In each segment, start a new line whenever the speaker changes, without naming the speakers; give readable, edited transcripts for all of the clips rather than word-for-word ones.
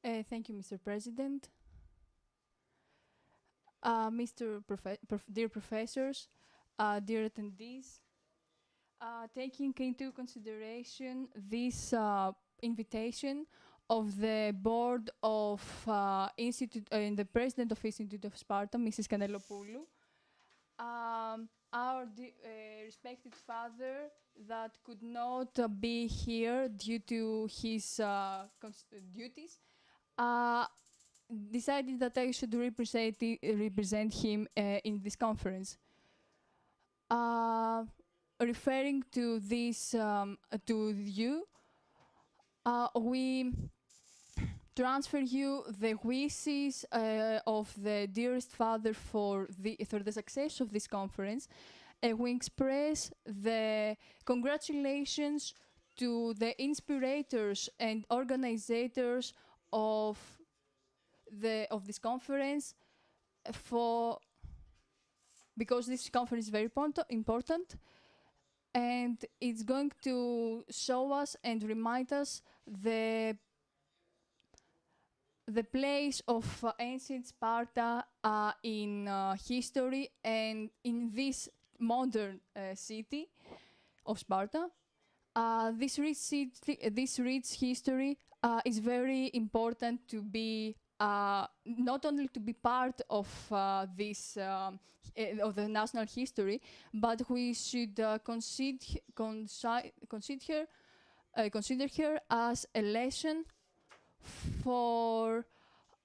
Thank you, Mr. President. Dear professors, dear attendees, taking into consideration this invitation of the board of Institute and the president of Institute of Sparta, Mrs. Kanelopoulou, our respected father that could not be here due to his duties, decided that I should represent him in this conference. Referring to this, to you, we transfer you the wishes of the dearest father for the success of this conference. We express the congratulations to the inspirators and organizers of this conference because this conference is very important, and it's going to show us and remind us the place of ancient Sparta in history and in this modern city of Sparta. This rich history is very important to be not only to be part of this of the national history, but we should consider her as a lesson for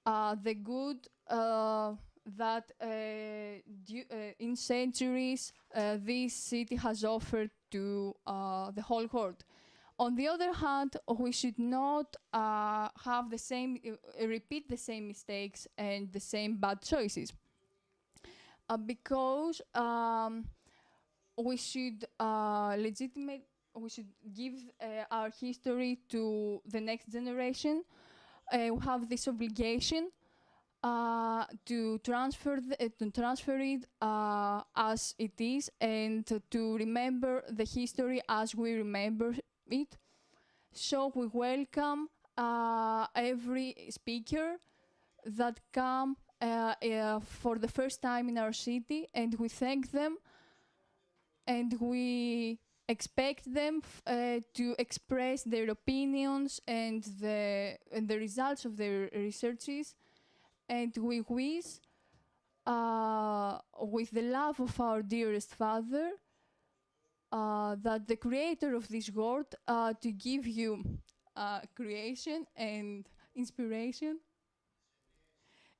the good that in centuries this city has offered to the whole world. On the other hand, we should not have the same, repeat the same mistakes and the same bad choices, because we should we should give our history to the next generation. We have this obligation to transfer it as it is, and to remember the history as we remember it. So we welcome every speaker that come for the first time in our city, and we thank them, and we expect them to express their opinions and the results of their researches. And we wish, with the love of our dearest father, that the creator of this world to give you creation and inspiration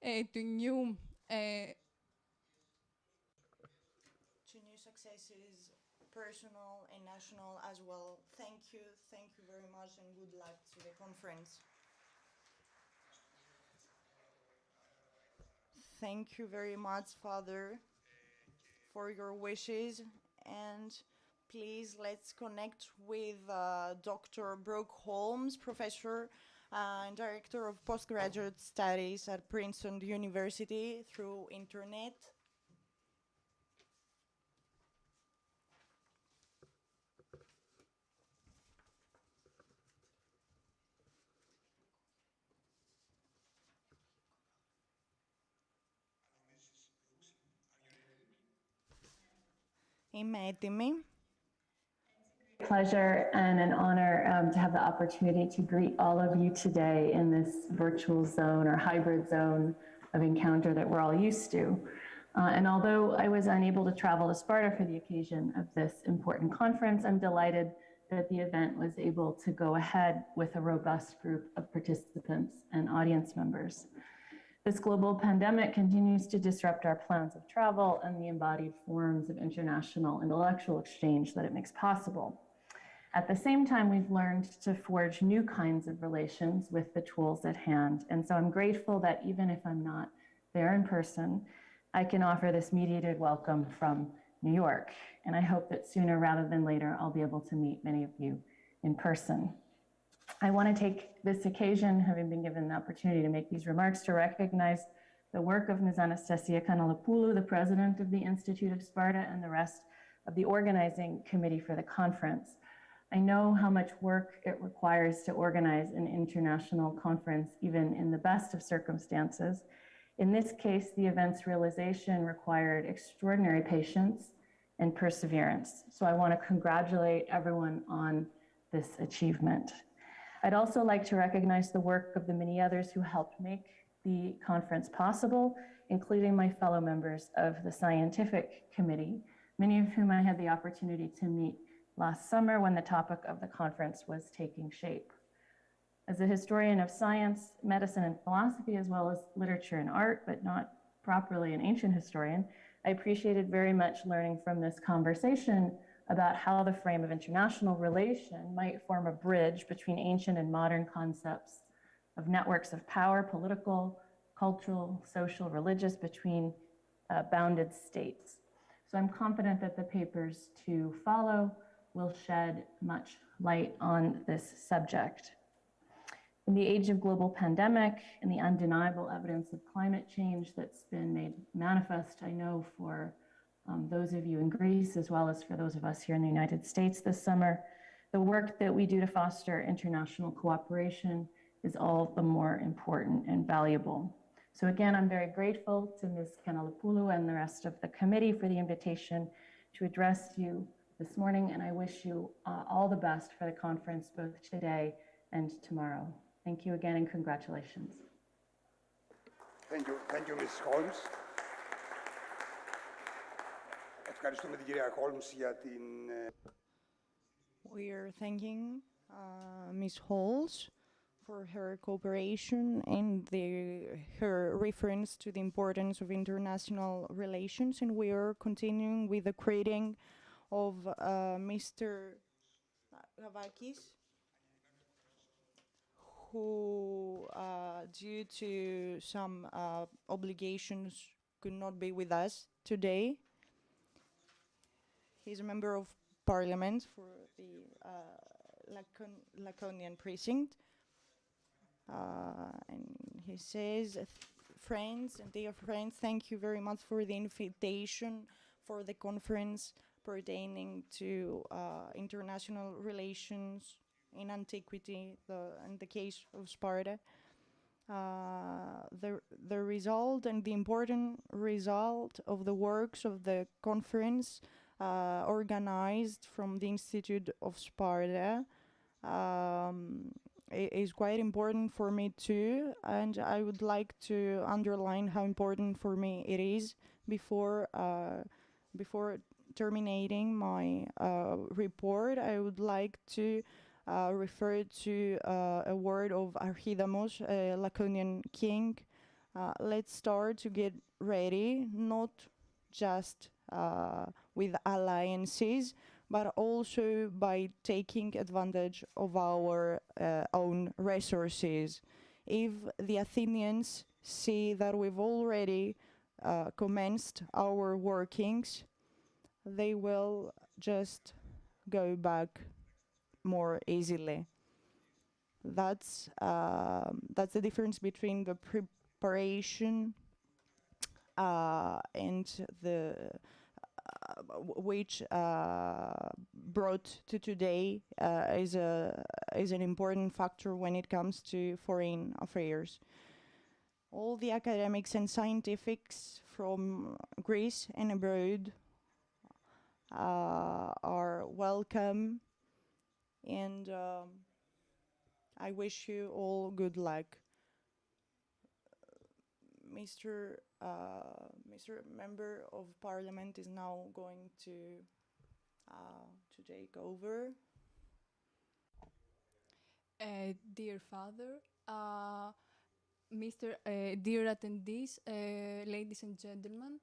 to new
successes, personal and national as well. Thank you very much, and good luck to the conference. Thank you very much, Father, for your wishes, and please let's connect with Dr. Brooke Holmes, Professor and Director of Postgraduate Studies at Princeton University through internet. Είμαι έτοιμη.
Pleasure and an honor to have the opportunity to greet all of you today in this virtual zone or hybrid zone of encounter that we're all used to. And although I was unable to travel to Sparta for the occasion of this important conference, I'm delighted that the event was able to go ahead with a robust group of participants and audience members. This global pandemic continues to disrupt our plans of travel and the embodied forms of international intellectual exchange that it makes possible. At the same time, we've learned to forge new kinds of relations with the tools at hand. And so I'm grateful that even if I'm not there in person, I can offer this mediated welcome from New York. And I hope that sooner rather than later, I'll be able to meet many of you in person. I want to take this occasion, having been given the opportunity to make these remarks, to recognize the work of Ms. Anastasia Kanelopoulou, the president of the Institute of Sparta, and the rest of the organizing committee for the conference. I know how much work it requires to organize an international conference, even in the best of circumstances. In this case, the event's realization required extraordinary patience and perseverance. So I want to congratulate everyone on this achievement. I'd also like to recognize the work of the many others who helped make the conference possible, including my fellow members of the scientific committee, many of whom I had the opportunity to meet last summer when the topic of the conference was taking shape. As a historian of science, medicine, and philosophy, as well as literature and art, but not properly an ancient historian, I appreciated very much learning from this conversation about how the frame of international relation might form a bridge between ancient and modern concepts of networks of power, political, cultural, social, religious, between bounded states. So I'm confident that the papers to follow will shed much light on this subject. In the age of global pandemic and the undeniable evidence of climate change that's been made manifest, I know, for those of you in Greece, as well as for those of us here in the United States this summer, the work that we do to foster international cooperation is all the more important and valuable. So again, I'm very grateful to Ms. Kanalopoulou and the rest of the committee for the invitation to address you this morning, and I wish you all the best for the conference both today and tomorrow. Thank you again and congratulations.
Thank you, Ms. Holmes. Ευχαριστούμε την κυρία Holmes για την...
We are thanking Ms. Holmes for her cooperation and her reference to the importance of international relations, and we are continuing with the greeting of Mr. Gavakis, who, due to some obligations, could not be with us today. He's a member of parliament for the Lakonian precinct. And he says, friends and dear friends, thank you very much for the invitation for the conference pertaining to international relations in antiquity, in the case of Sparta. The result and the important result of the works of the conference organized from the Institute of Sparta is quite important for me too, and I would like to underline how important for me it is before terminating my report. I would like to refer to a word of Archidamos, a Lakonian king. Let's start to get ready, not just with alliances, but also by taking advantage of our own resources. If the Athenians see that we've already commenced our workings, they will just go back more easily. That's the difference between the preparation and the which brought to today is an important factor when it comes to foreign affairs. All the academics and scientifics from Greece and abroad are welcome, and I wish you all good luck. Mr. Member of Parliament is now going to take over.
Dear Father, dear attendees, ladies and gentlemen,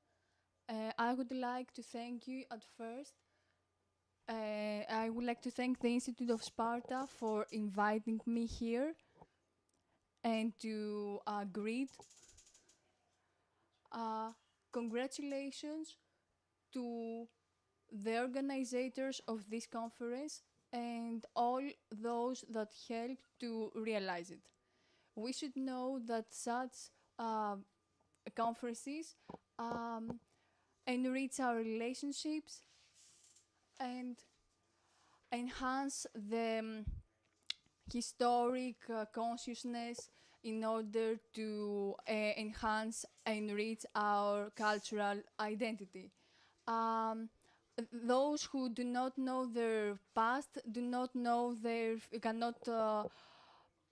I would like to thank you at first. I would like to thank the Institute of Sparta for inviting me here and to greet. Congratulations to the organizers of this conference and all those that helped to realize it. We should know that such conferences enrich our relationships and enhance the historic consciousness in order to enhance and enrich our cultural identity. Those who do not know their past do not know cannot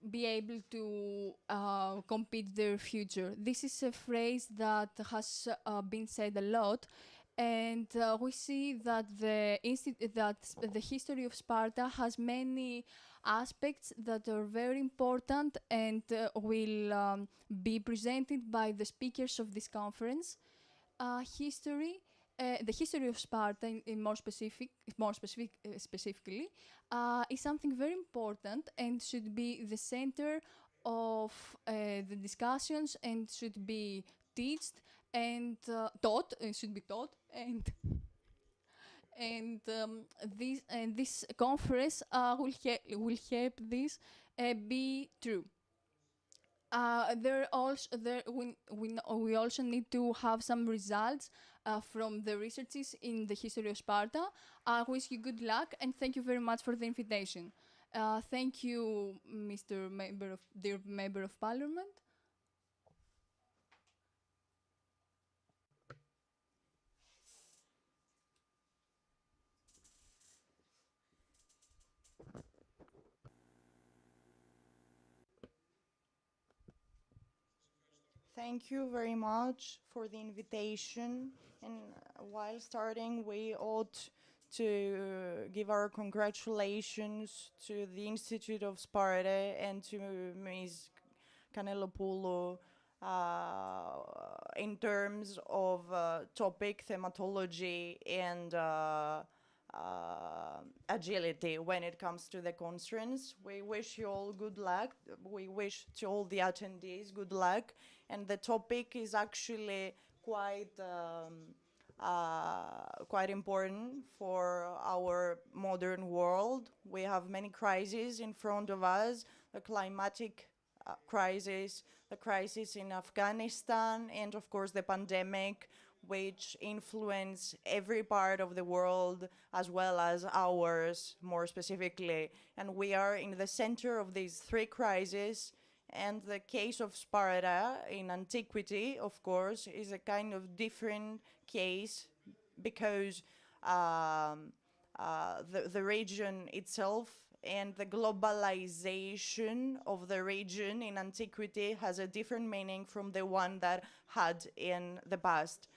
be able to compete their future. This is a phrase that has been said a lot, and we see that the history of Sparta has many aspects that are very important and will be presented by the speakers of this conference. The history of Sparta, specifically, is something very important and should be the center of the discussions and should be taught and taught. Should be taught and this conference will help this be true. We also need to have some results from the researches in the history of Sparta. I wish you good luck and thank you very much for the invitation. Thank you, dear Member of Parliament.
Thank you very much for the invitation. And while starting, we ought to give our congratulations to the Institute of Sparta and to Ms. Kanelopoulou in terms of topic, thematology, and agility when it comes to the conference. We wish you all good luck. We wish to all the attendees good luck. And the topic is actually quite important for our modern world. We have many crises in front of us, the climatic crisis, the crisis in Afghanistan, and of course the pandemic, which influence every part of the world as well as ours more specifically. And we are in the center of these three crises. And the case of Sparta in Antiquity, of course, is a kind of different case because the region itself and the globalization of the region in Antiquity has a different meaning from the one that had in the past.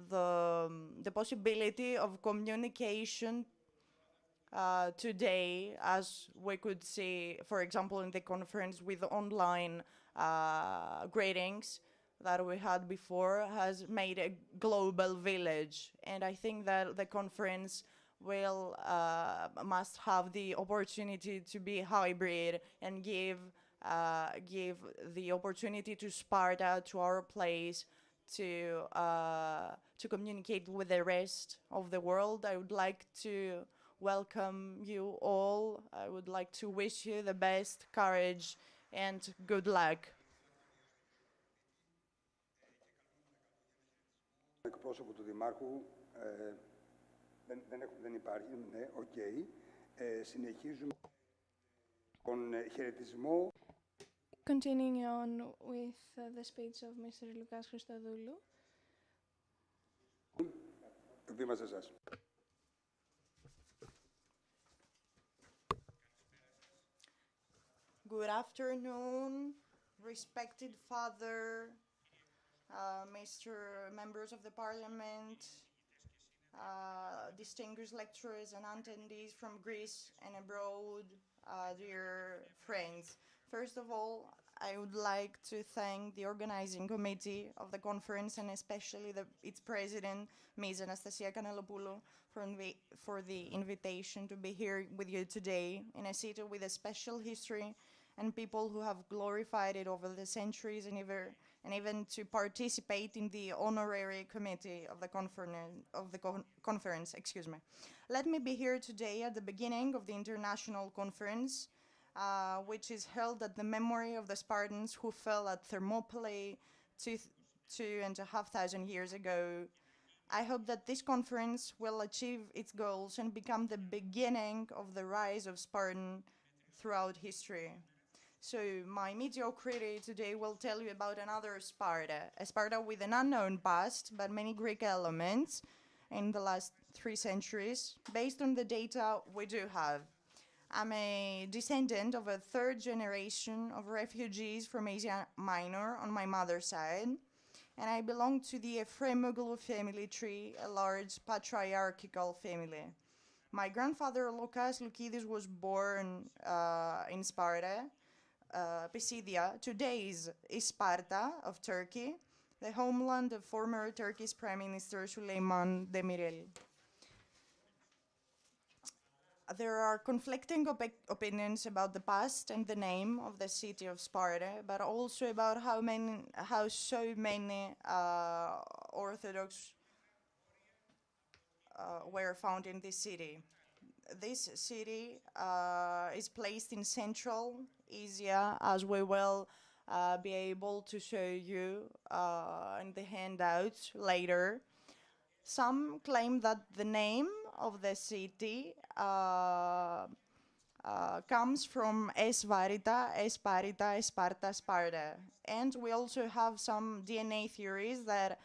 The possibility of communication today, as we could see, for example, in the conference with online greetings that we had before, has made a global village. And I think that the conference must have the opportunity to be hybrid and give the opportunity to Sparta, to our place, to communicate with the rest of the world. I would like to welcome you all. I would like to wish you the best courage and good luck.
Εκπρόσωπο του Δημάρχου δεν υπάρχει, ναι, οκ. Συνεχίζουμε τον χαιρετισμό.
Continuing on with the speech of Mr. Lukas Christodoulou.
Βήμα σε εσάς.
Good afternoon, respected Father, Mr. Members of the Parliament, distinguished lecturers and attendees from Greece and abroad, dear friends. First of all, I would like to thank the organizing committee of the conference and especially its president, Ms. Anastasia Kanelopoulou, for the invitation to be here with you today in a city with a special history and people who have glorified it over the centuries and even to participate in the honorary committee of the conference. Excuse me. Let me be here today at the beginning of the international conference, which is held at the memory of the Spartans who fell at Thermopylae 2,500 years ago, I hope that this conference will achieve its goals and become the beginning of the rise of Spartan throughout history. So my mediocrity today will tell you about another Sparta, a Sparta with an unknown past, but many Greek elements in the last 3 centuries, based on the data we do have. I'm a descendant of a 3rd generation of refugees from Asia Minor on my mother's side, and I belong to the Ephraimoglu family tree, a large patriarchal family. My grandfather Loukas Loukidis was born in Sparta, Pisidia, today's Sparta of Turkey, the homeland of former Turkish Prime Minister Süleyman Demirel. There are conflicting opinions about the past and the name of the city of Sparta, but also about how so many Orthodox were found in this city. This city is placed in central Asia, as we will be able to show you in the handouts later. Some claim that the name of the city comes from Esvarita, Esparita, Sparta, Sparta. And we also have some DNA theories that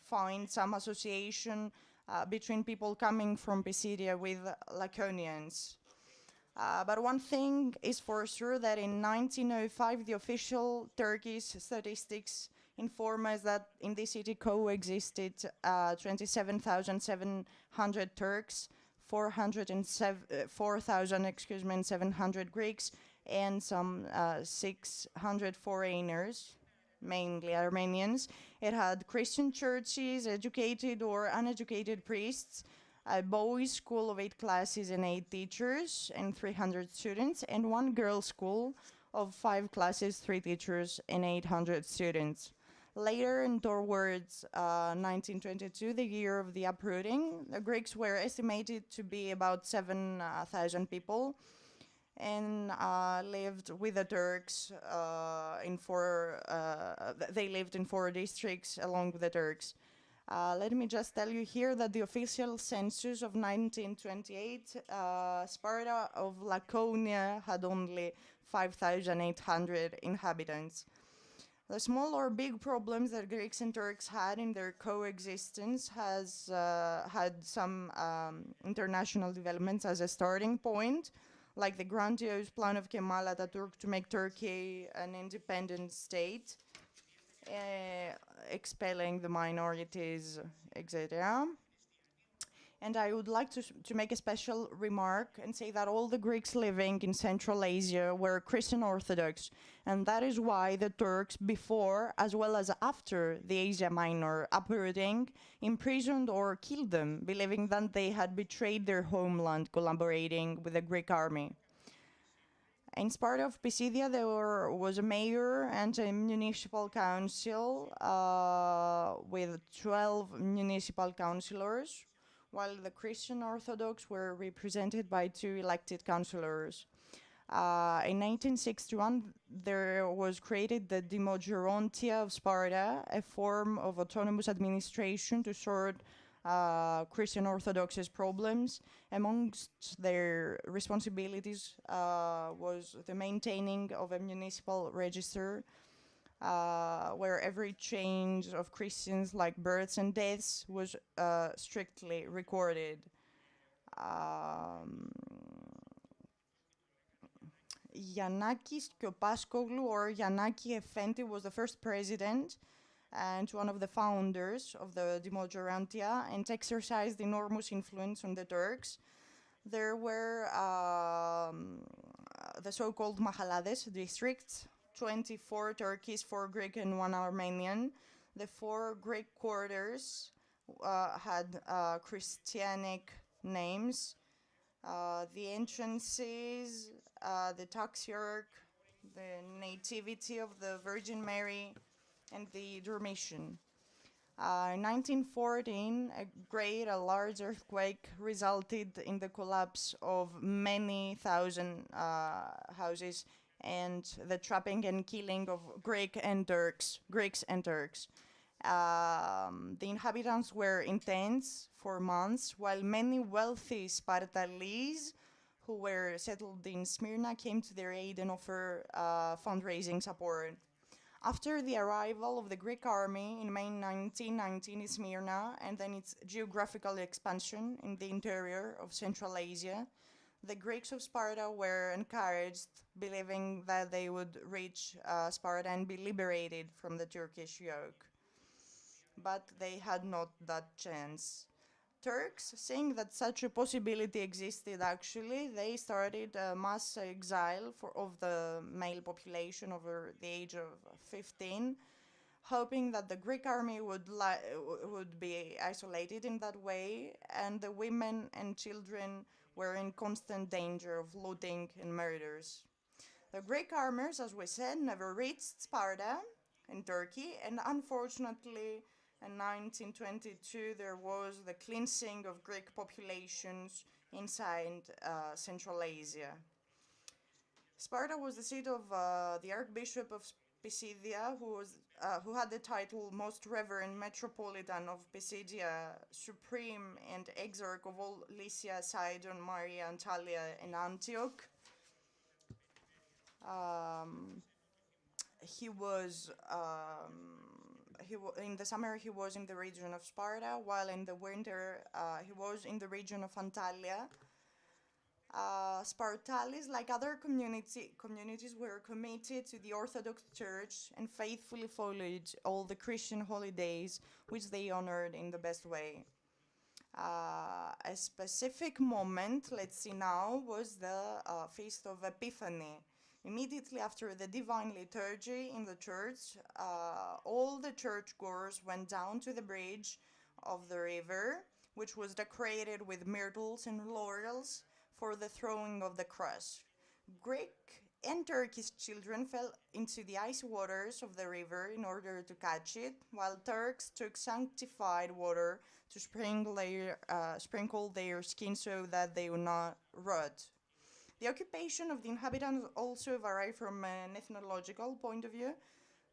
find some association between people coming from Pisidia with Lakonians. But one thing is for sure, that in 1905 the official Turkish statistics inform us that in this city coexisted 27,700 Turks, 4,700 Greeks, and some 600 foreigners, mainly Armenians. It had Christian churches, educated or uneducated priests, a boys' school of 8 classes and 8 teachers and 300 students, and one girls' school of 5 classes, 3 teachers, and 800 students. Later, and towards 1922, the year of the uprooting, the Greeks were estimated to be about 7,000 people, and lived with the Turks they lived in 4 districts along with the Turks. Let me just tell you here that the official census of 1928, Sparta of Lakonia had only 5,800 inhabitants. The small or big problems that Greeks and Turks had in their coexistence has had some international developments as a starting point, like the grandiose plan of Kemal Atatürk to make Turkey an independent state, expelling the minorities, etc. And I would like to make a special remark and say that all the Greeks living in Central Asia were Christian Orthodox, and that is why the Turks, before as well as after the Asia Minor uprooting, imprisoned or killed them, believing that they had betrayed their homeland, collaborating with the Greek army. In Sparta of Pisidia, there was a mayor and a municipal council with 12 municipal councillors, while the Christian Orthodox were represented by 2 elected councillors. In 1961, there was created the Demogerontia of Sparta, a form of autonomous administration to sort Christian Orthodox's problems. Amongst their responsibilities was the maintaining of a municipal register, where every change of Christians, like births and deaths, was strictly recorded. Yanakis Kyopaskoglu, or Yanaki Effendi, was the first president and one of the founders of the Demogerontia, and exercised enormous influence on the Turks. There were the so-called Mahalades districts, 24 Turkish, 4 Greek, and 1 Armenian. The 4 Greek quarters had Christianic names. The entrances, the Taxiarch, the Nativity of the Virgin Mary, and the Dormition. In 1914, a large earthquake resulted in the collapse of many thousand houses and the trapping and killing of Greeks and Turks. The inhabitants were intense for months, while many wealthy Spartales who were settled in Smyrna came to their aid and offered fundraising support. After the arrival of the Greek army in May 1919 in Smyrna and then its geographical expansion in the interior of Central Asia, the Greeks of Sparta were encouraged, believing that they would reach Sparta and be liberated from the Turkish yoke. But they had not that chance. Turks, seeing that such a possibility existed actually, they started a mass exile of the male population over the age of 15, hoping that the Greek army would be isolated in that way, and the women and children were in constant danger of looting and murders. The Greek armies, as we said, never reached Sparta in Turkey, and unfortunately, in 1922 there was the cleansing of Greek populations inside Central Asia. Sparta was the seat of the Archbishop of Pisidia, who had the title Most Reverend Metropolitan of Pisidia, Supreme and Exarch of all Lycia, Sidon, Maria, Antalya, and Antioch. He was in the summer he was in the region of Sparta, while in the winter he was in the region of Antalya. Spartales, like other communities, were committed to the Orthodox Church and faithfully followed all the Christian holidays, which they honored in the best way. A specific moment, let's see now, was the Feast of Epiphany. Immediately after the Divine Liturgy in the church, all the churchgoers went down to the bridge of the river, which was decorated with myrtles and laurels, for the throwing of the cross. Greek and Turkish children fell into the icy waters of the river in order to catch it, while Turks took sanctified water to sprinkle their skin so that they would not rot. The occupation of the inhabitants also varied from an ethnological point of view.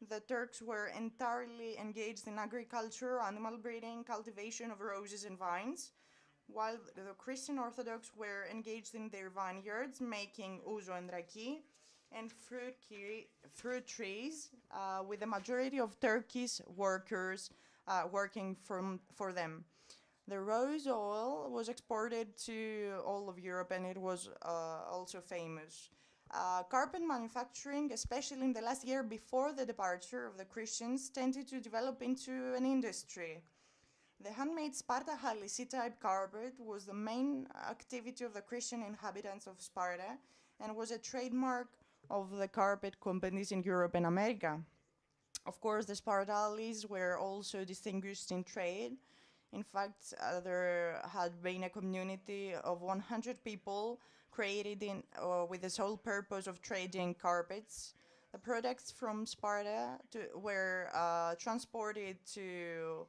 The Turks were entirely engaged in agriculture, animal breeding, cultivation of roses and vines, while the Christian Orthodox were engaged in their vineyards, making ouzo and raki, and fruit trees, with the majority of Turkish workers working for them. The rose oil was exported to all of Europe, and it was also famous. Carpet manufacturing, especially in the last year before the departure of the Christians, tended to develop into an industry. The handmade Sparta Halisi type carpet was the main activity of the Christian inhabitants of Sparta and was a trademark of the carpet companies in Europe and America. Of course, the Spartales were also distinguished in trade. In fact, there had been a community of 100 people created with the sole purpose of trading carpets. The products from Sparta were transported to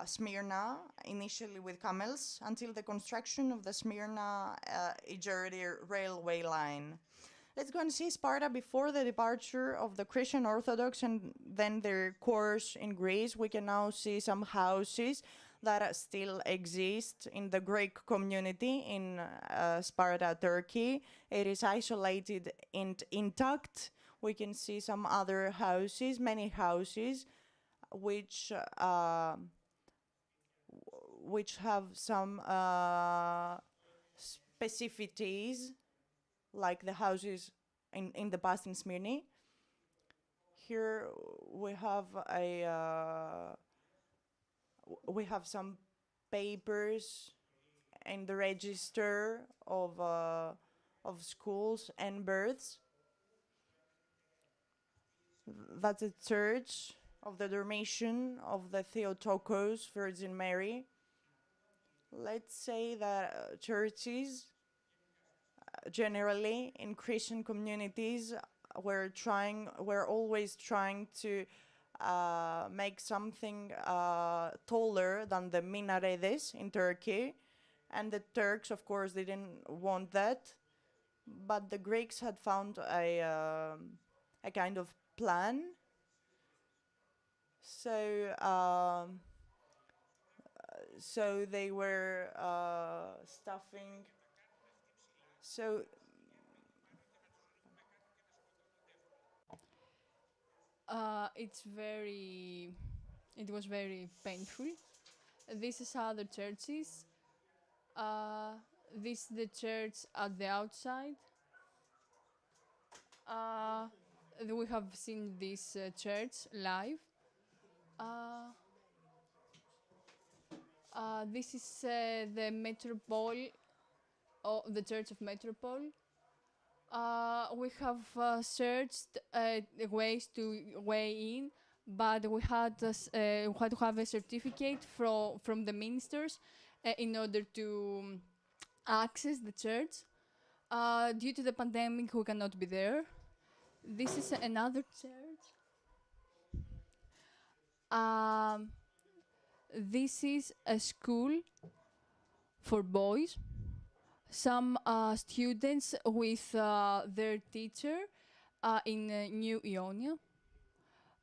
Smyrna, initially with camels, until the construction of the Smyrna-Egeri railway line. Let's go and see Sparta before the departure of the Christian Orthodox and then their course in Greece. We can now see some houses that still exist in the Greek community in Sparta, Turkey. It is isolated and intact. We can see some other houses, many houses, which have some specificities, like the houses in the past in Smyrna. Here we have some papers in the register of schools and births. That's a church of the Dormition of the Theotokos, Virgin Mary. Let's say that churches, generally in Christian communities, were always trying to make something taller than the minaretes in Turkey, and the Turks, of course, didn't want that, but the Greeks had found a kind of plan. So, so they were stuffing. So
it was very painful. This is how the church is. This is the church at the outside. We have seen this church live. This is the Metropole, the Church of Metropole. We have searched ways to weigh in, but we had to have a certificate from the ministers in order to access the church. Due to the pandemic, we cannot be there. This is another church. This is a school for boys. Some students with their teacher in New Ionia.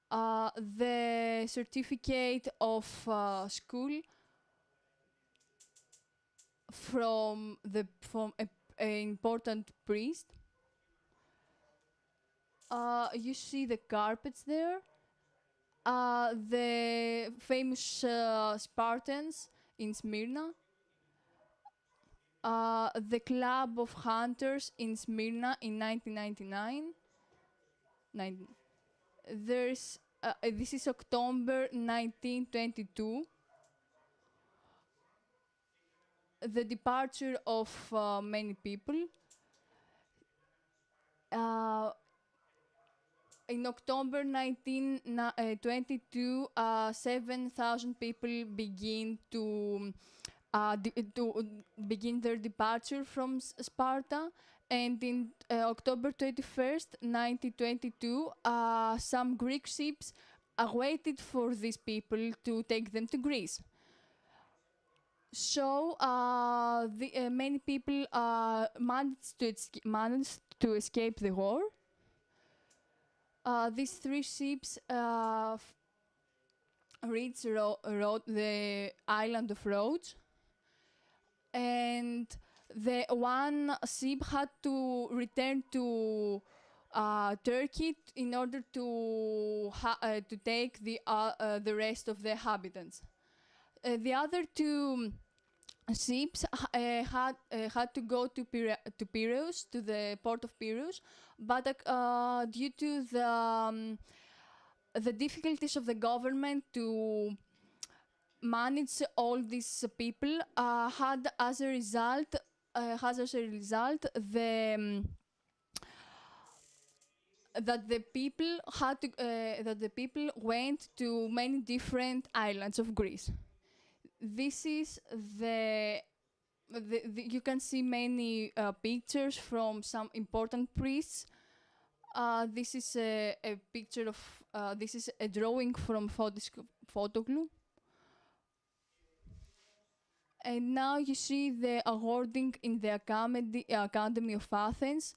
The certificate of school from an important priest. You see the carpets there. The famous Spartans in Smyrna. The Club of Hunters in Smyrna in 1999. This is October 1922. The departure of many people. In October 1922, 7,000 people begin to begin their departure from Sparta. And in October 21st, 1922, some Greek ships waited for these people to take them to Greece. So many people managed to escape the war. These three ships reached the island of Rhodes, and the one ship had to return to Turkey in order to take the rest of the inhabitants. The other two ships had to go to Piraeus, to the port of Piraeus, but due to the difficulties of the government to manage all these people, had as a result that the people went to many different islands of Greece. This is you can see many pictures from some important priests. This is a picture of, this is a drawing from Photoglu. And now you see the awarding in the Academy of Athens.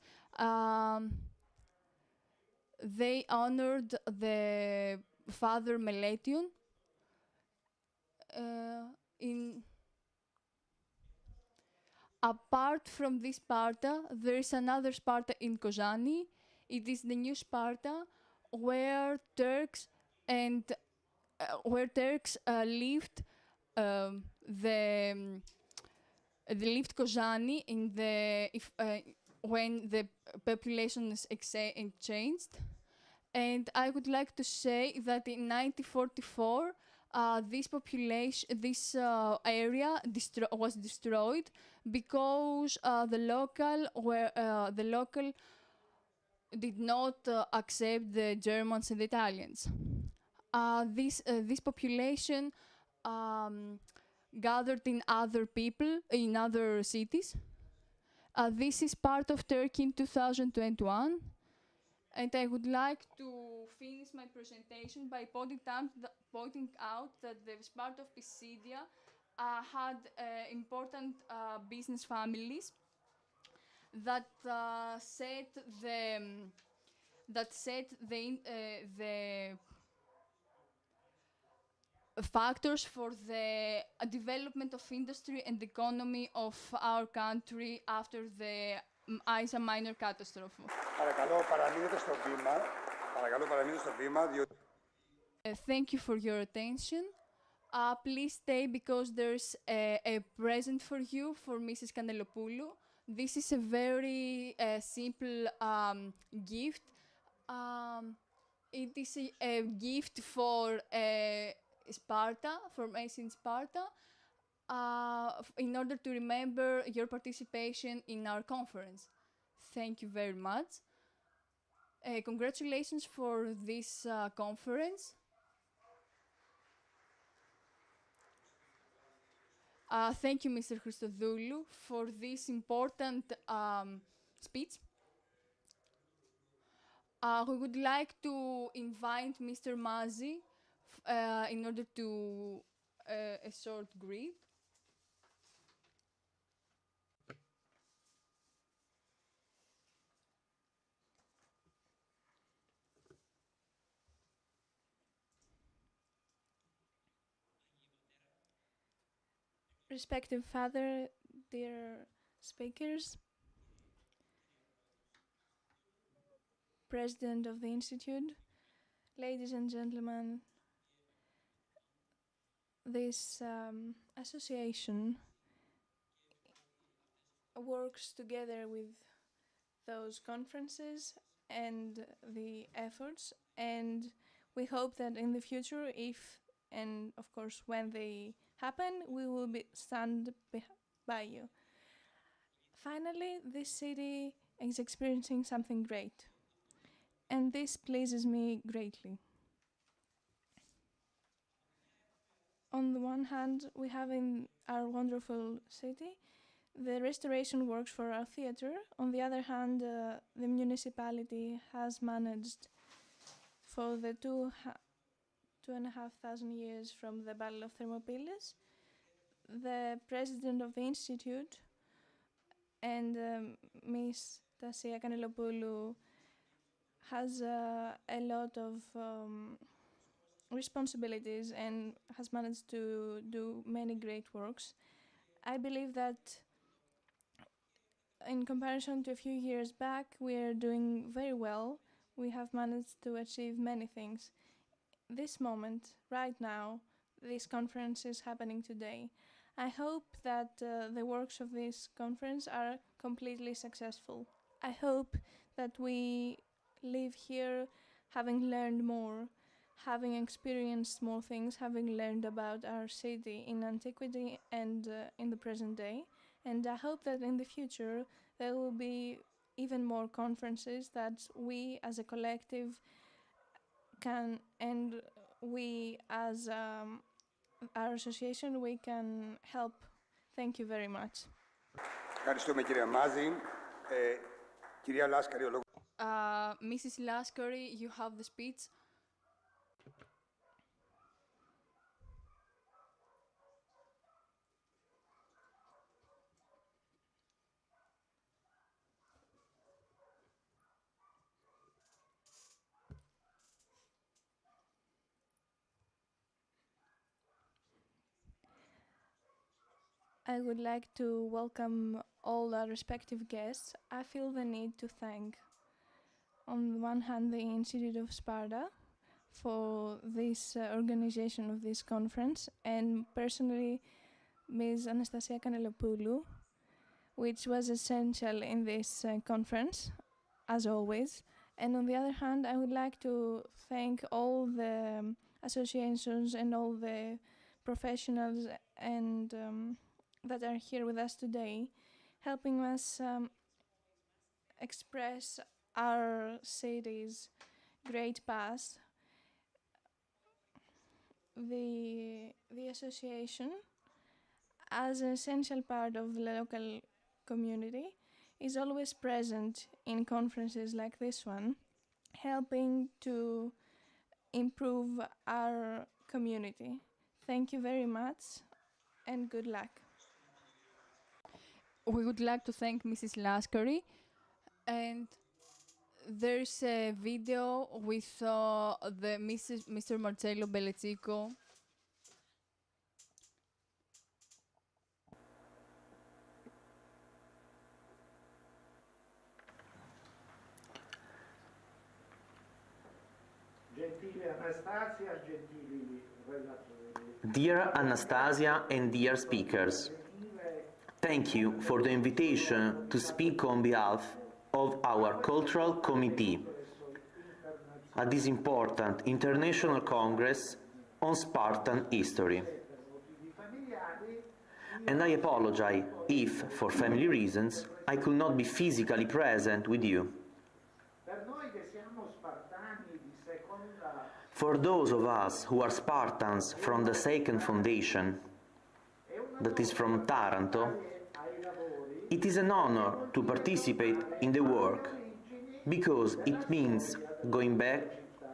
They honored the Father Meletion. Apart from this Sparta, there is another Sparta in Kozani. It is the new Sparta, where Turks lived. They lived Kozani when the population is changed. And I would like to say that in 1944, this area was destroyed because the local did not accept the Germans and the Italians. This population gathered in other cities. This is part of Turkey in 2021. And I would like to finish my presentation by pointing out that the Sparta of Pisidia had important business families that set the factors for the development of industry and economy of our country after the Isa Minor catastrophe.
Παρακαλώ παραμείνετε στο βήμα. Παρακαλώ παραμείνετε στο βήμα, διότι...
Thank you for your attention. Please stay because there's a present for you for Mrs. Kanelopoulou. This is a very simple gift. It is a gift for Sparta, from ancient Sparta, in order to remember your participation in our conference. Thank you very much. Congratulations for this conference. Thank you, Mr. Christodoulou, for this important speech. We would like to invite Mr. Mazi in order to a short greet.
Respected Father, dear speakers, President of the Institute, ladies and gentlemen, this association works together with those conferences and the efforts, and we hope that in the future, if and of course when they happen, we will stand by you. Finally, this city is experiencing something great, and this pleases me greatly. On the one hand, we have in our wonderful city the restoration works for our theatre. On the other hand, the municipality has managed for the 2,500 years from the Battle of Thermopyles. The president of the institute and Miss Tasia Kanelopoulou has a lot of responsibilities and has managed to do many great works. I believe that in comparison to a few years back, we are doing very well. We have managed to achieve many things. This moment, right now, this conference is happening today. I hope that the works of this conference are completely successful. I hope that we live here having learned more, having experienced more things, having learned about our city in antiquity and in the present day. And I hope that in the future there will be even more conferences that we as a collective can, and we as our association, we can help. Thank you very much.
Ευχαριστούμε κύριε Μάζη. Κυρία Λάσκαρη, ο λόγος.
Mrs. Laskari, you have the speech.
I would like to welcome all our respective guests. I feel the need to thank, on the one hand, the Institute of Sparta for this organization of this conference, and personally Ms. Anastasia Kanelopoulou, which was essential in this conference, as always. And on the other hand, I would like to thank all the associations and all the professionals and that are here with us today, helping us express our city's great past. The association, as an essential part of the local community, is always present in conferences like this one, helping to improve our community. Thank you very much and good luck.
We would like to thank Mrs. Laskari, and there's a video with Mr. Marcello Bellecico
Dear Anastasia and dear speakers, thank you for the invitation to speak on behalf of our Cultural Committee at this important international congress on Spartan history. And I apologize if, for family reasons, I could not be physically present with you. For those of us who are Spartans from the second foundation, that is from Taranto, it is an honor to participate in the work, because it means going back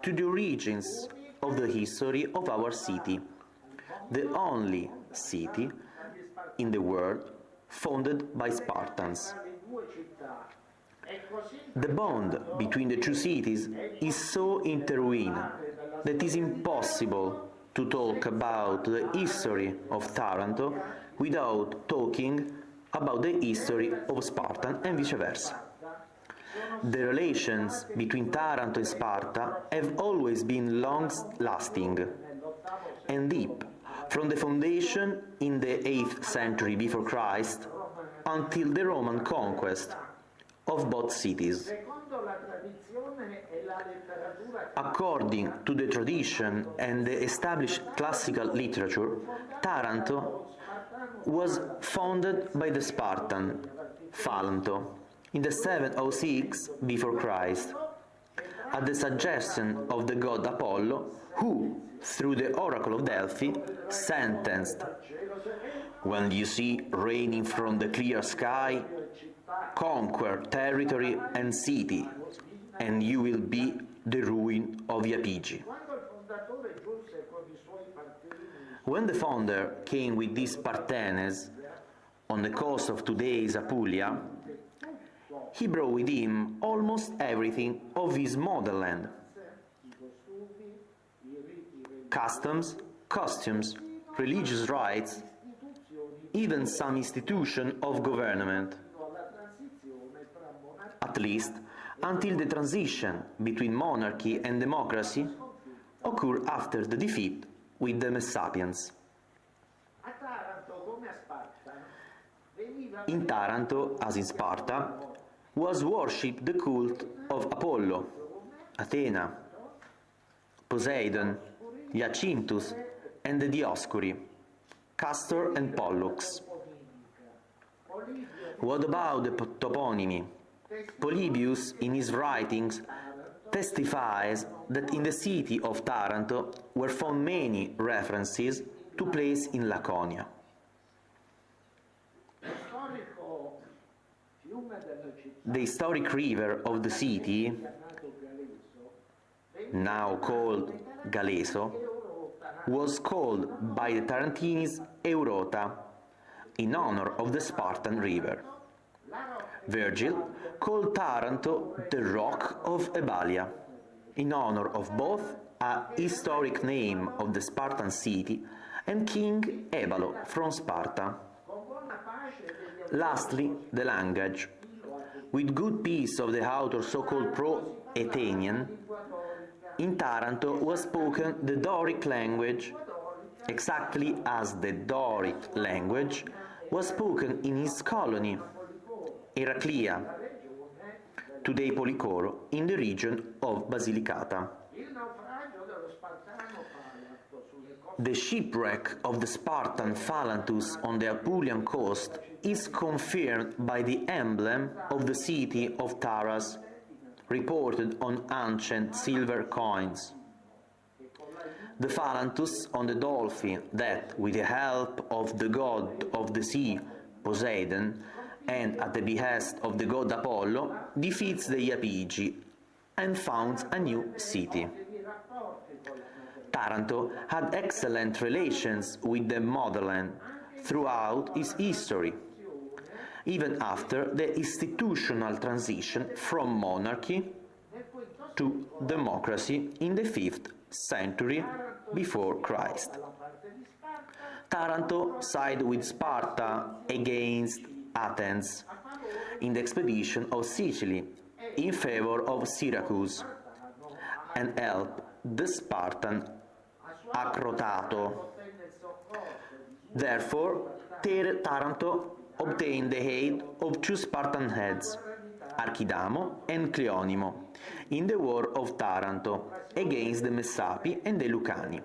to the origins of the history of our city, the only city in the world founded by Spartans. The bond between the two cities is so intertwined that it is impossible to talk about the history of Taranto without talking about the history of Sparta and vice versa. The relations between Taranto and Sparta have always been long-lasting and deep, from the foundation in the 8th century before Christ until the Roman conquest of both cities. According to the tradition and the established classical literature, Taranto was founded by the Spartan Phalanto in the 706 before Christ, at the suggestion of the god Apollo, who, through the oracle of Delphi, sentenced, "When you see raining from the clear sky, conquer territory and city, and you will be the ruin of Iapigi." When the founder came with these Spartanes on the coast of today's Apulia, he brought with him almost everything of his motherland: customs, costumes, religious rites, even some institution of government, at least until the transition between monarchy and democracy occurred after the defeat with the Messapians. In Taranto, as in Sparta, was worshipped the cult of Apollo, Athena, Poseidon, Jacinthus, and the Dioscuri, Castor and Pollux. What about the toponymy? Polybius, in his writings, testifies that in the city of Taranto were found many references to places in Laconia. The historic river of the city, now called Galeso, was called by the Tarantines Eurota, in honor of the Spartan river. Virgil called Taranto the Rock of Ebalia, in honor of both a historic name of the Spartan city and King Ebalo from Sparta. Lastly, the language. With good peace of the author so-called pro-Athenian, in Taranto was spoken the Doric language, exactly as the Doric language was spoken in his colony, Heraclea, today Policoro, in the region of Basilicata. The shipwreck of the Spartan Phalantus on the Apulian coast is confirmed by the emblem of the city of Taras, reported on ancient silver coins. The Phalantus on the dolphin that, with the help of the god of the sea, Poseidon, and at the behest of the god Apollo, defeats the Iapigi and founds a new city. Taranto had excellent relations with the motherland throughout its history, even after the institutional transition from monarchy to democracy in the 5th century before Christ. Taranto sided with Sparta against Athens in the expedition of Sicily in favor of Syracuse, and helped the Spartan Acrotato. Therefore, Taranto obtained the aid of two Spartan heads, Archidamo and Cleonimo, in the war of Taranto against the Messapi and the Lucani.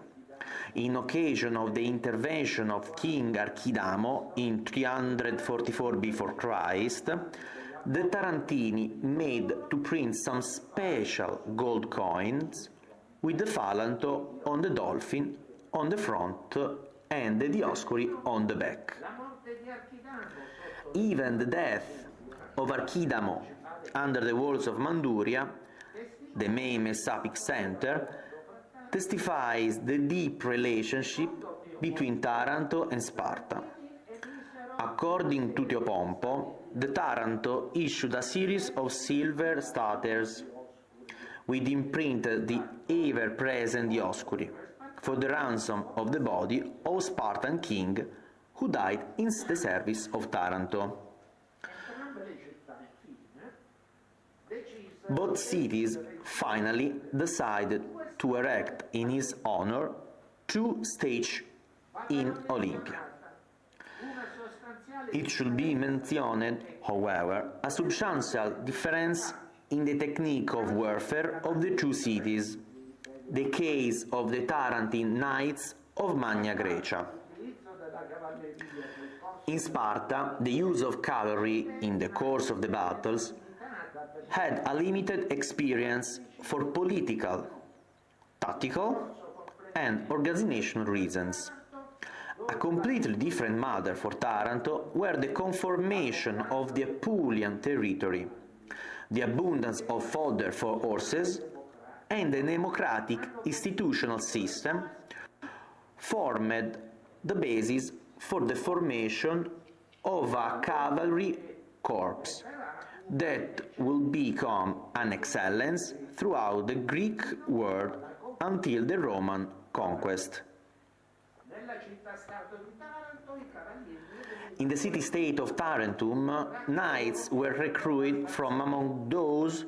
In occasion of the intervention of King Archidamo in 344 before Christ, the Tarantini made to print some special gold coins with the Phalanto on the dolphin on the front and the Dioscuri on the back. Even the death of Archidamo under the walls of Manduria, the main Messapic center, testifies the deep relationship between Taranto and Sparta. According to Teopompo, the Taranto issued a series of silver staters with imprinted the ever-present Dioscuri for the ransom of the body of Spartan king who died in the service of Taranto. Both cities finally decided to erect in his honor two statues in Olympia. It should be mentioned, however, a substantial difference in the technique of warfare of the two cities, the case of the Tarentine Knights of Magna Graecia. In Sparta, the use of cavalry in the course of the battles had a limited experience for political, tactical, and organizational reasons. A completely different matter for Taranto were the conformation of the Apulian territory, the abundance of fodder for horses, and the democratic institutional system formed the basis for the formation of a cavalry corps that will become an excellence throughout the Greek world until the Roman conquest. In the city-state of Tarentum, knights were recruited from among those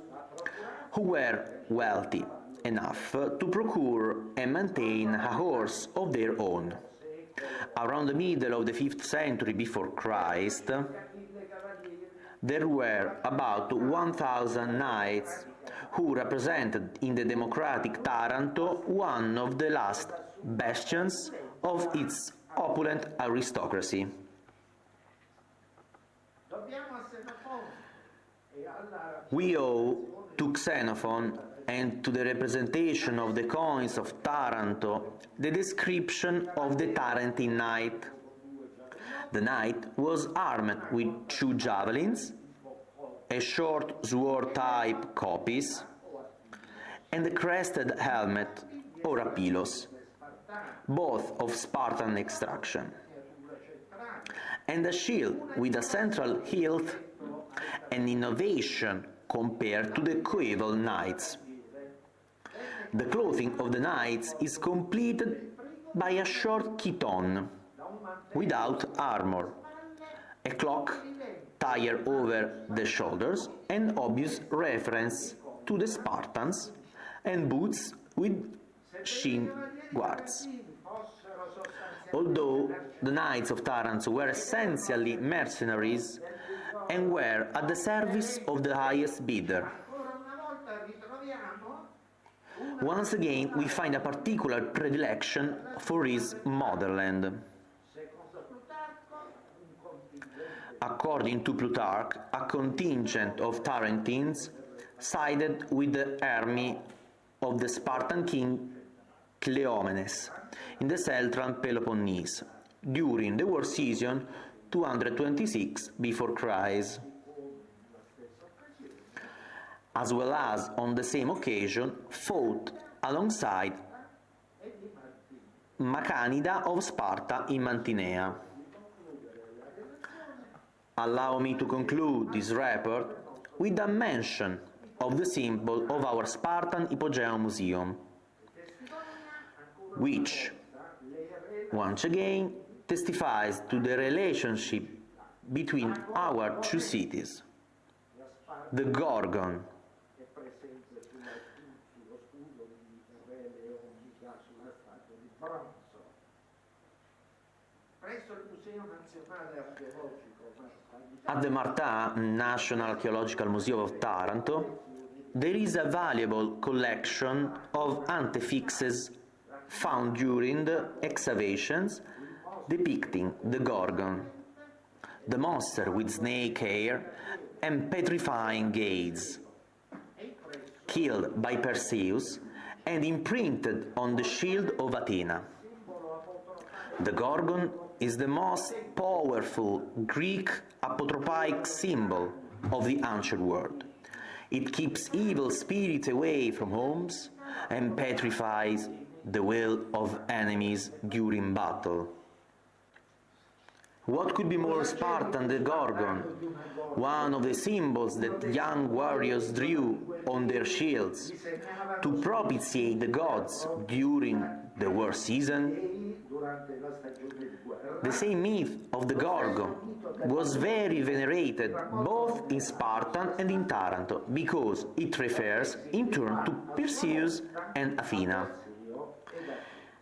who were wealthy enough to procure and maintain a horse of their own. Around the middle of the 5th century before Christ, there were about 1,000 knights who represented in the democratic Taranto one of the last bastions of its opulent aristocracy. We owe to Xenophon and to the representation of the coins of Taranto the description of the Tarentine knight. The knight was armed with 2 javelins, a short sword-type coppice, and a crested helmet or a pilos, both of Spartan extraction, and a shield with a central hilt, an innovation compared to the coeval knights. The clothing of the knights is completed by a short chiton, without armor, a cloak tied over the shoulders, an obvious reference to the Spartans, and boots with shin guards. Although the knights of Taranto were essentially mercenaries and were at the service of the highest bidder, once again we find a particular predilection for his motherland. According to Plutarch, a contingent of Tarentines sided with the army of the Spartan king Cleomenes in the Celtran Peloponnese during the war season 226 before Christ, as well as on the same occasion fought alongside Macanida of Sparta in Mantinea. Allow me to conclude this report with a mention of the symbol of our Spartan Hypogeum Museum, which, once again, testifies to the relationship between our two cities. The Gorgon, At the Martà National Archaeological Museum of Taranto, there is a valuable collection of antefixes found during the excavations depicting the Gorgon, the monster with snake hair and petrifying gaze, killed by Perseus and imprinted on the shield of Athena. The Gorgon is the most powerful Greek apotropaic symbol of the ancient world. It keeps evil spirits away from homes and petrifies the will of enemies during battle. What could be more Spartan than the Gorgon, one of the symbols that young warriors drew on their shields to propitiate the gods during the war season? The same myth of the Gorgon was very venerated both in Sparta and in Taranto because it refers in turn to Perseus and Athena.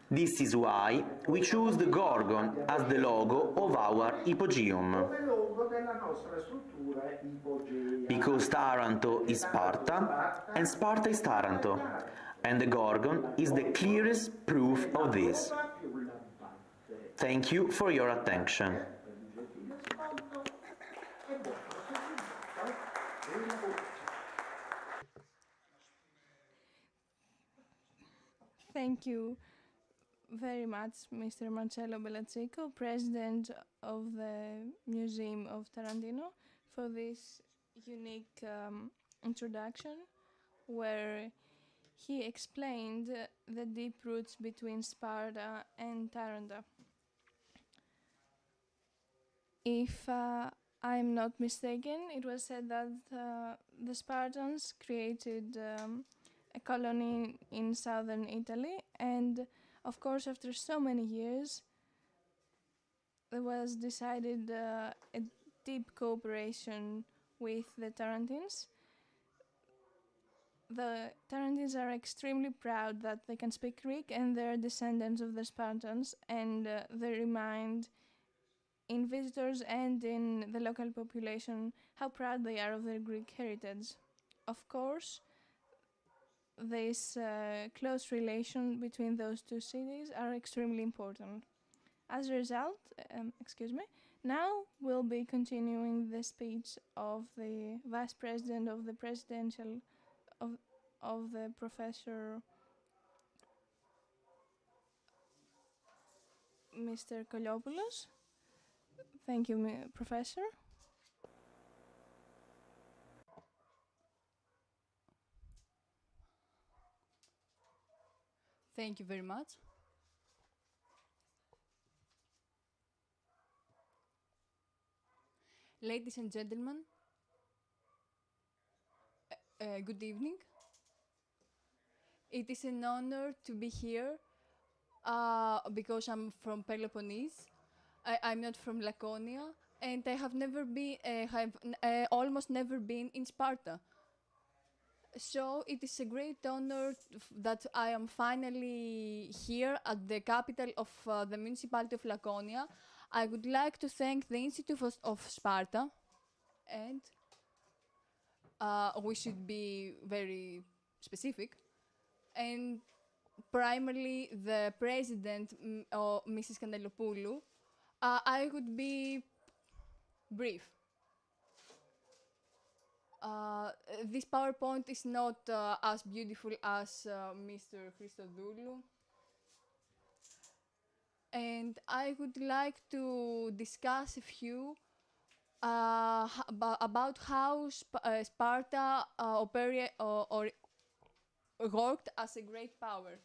This is why we choose the Gorgon as the logo of our Hypogeum. Because Taranto is Sparta and Sparta is Taranto, and the Gorgon is the clearest proof of this. Thank you for your attention.
Thank you very much, Mr. Marcello Bellacicco, President of the Museum of Tarantino, for this unique introduction where he explained the deep roots between Sparta and Taranto. If I'm not mistaken, it was said that the Spartans created a colony in southern Italy, and of course after so many years there was decided a deep cooperation with the Tarentines. The Tarentines are extremely proud that they can speak Greek and they're descendants of the Spartans, and they remind in visitors and in the local population how proud they are of their Greek heritage. Of course, this close relation between those two cities are extremely important. As a result, now we'll be continuing the speech of the Vice President of the Presidential of the Professor Mr. Koliopoulos. Thank you, Professor.
Thank you very much. Ladies and gentlemen, good evening. It is an honor to be here because I'm from Peloponnese. I'm not from Lakonia, and I have never been, almost never been in Sparta. So it is a great honor that I am finally here at the capital of the municipality of Lakonia. I would like to thank the Institute of Sparta, and we should be very specific, and primarily the president, Mrs. Kandelopoulou. I would be brief. This PowerPoint is not as beautiful as Mr. Christodoulou. And I would like to discuss a few about how Sparta worked as a great power.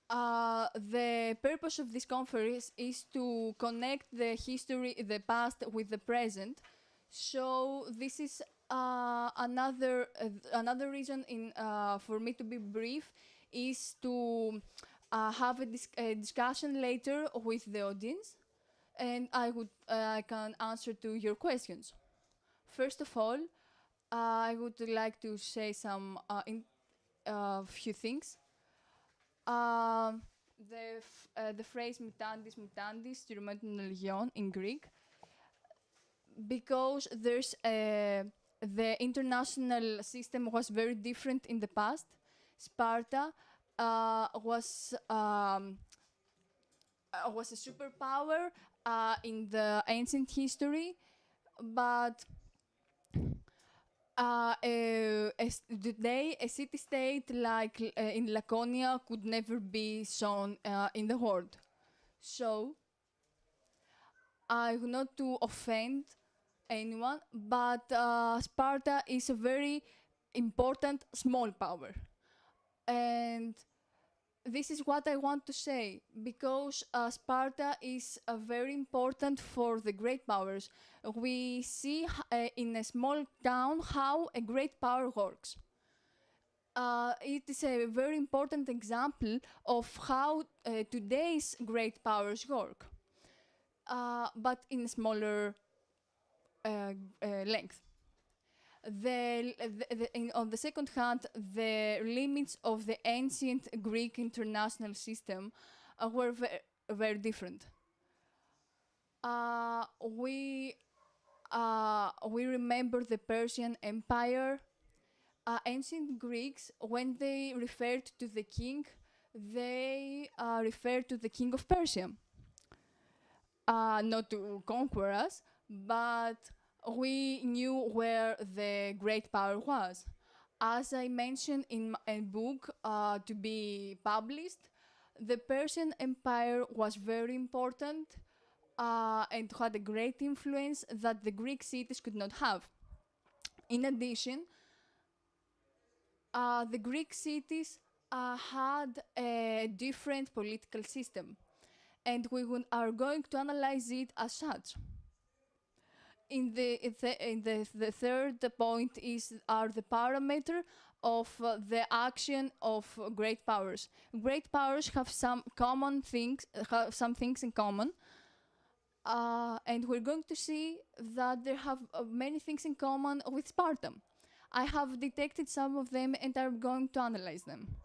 The purpose of this conference is to connect the history, the past, with the present. So this is another reason for me to be brief is to have a discussion later with the audience, and I can answer to your questions. First of all, I would like to say some few things. the phrase mutandis mutandis to remain LEON in Greek, because the international system was very different in the past. Sparta was a superpower in the ancient history, but today a city-state like in Lakonia could never be shown in the world. So I would not to offend anyone, but Sparta is a very important small power. And this is what I want to say, because Sparta is very important for the great powers. We see in a small town how a great power works. It is a very important example of how today's great powers work, but in smaller length. On the second hand, the limits of the ancient Greek international system were very different. We remember the Persian Empire. Ancient Greeks, when they referred to the king, they referred to the king of Persia. Not to conquer us, but we knew where the great power was. As I mentioned in a book to be published, the Persian Empire was very important and had a great influence that the Greek cities could not have. In addition, the Greek cities had a different political system, and we are going to analyze it as such. The third point are the parameter of the action of great powers. Great powers have some things in common, and we're going to see that they have many things in common with Sparta. I have detected some of them, and I'm going to analyze them.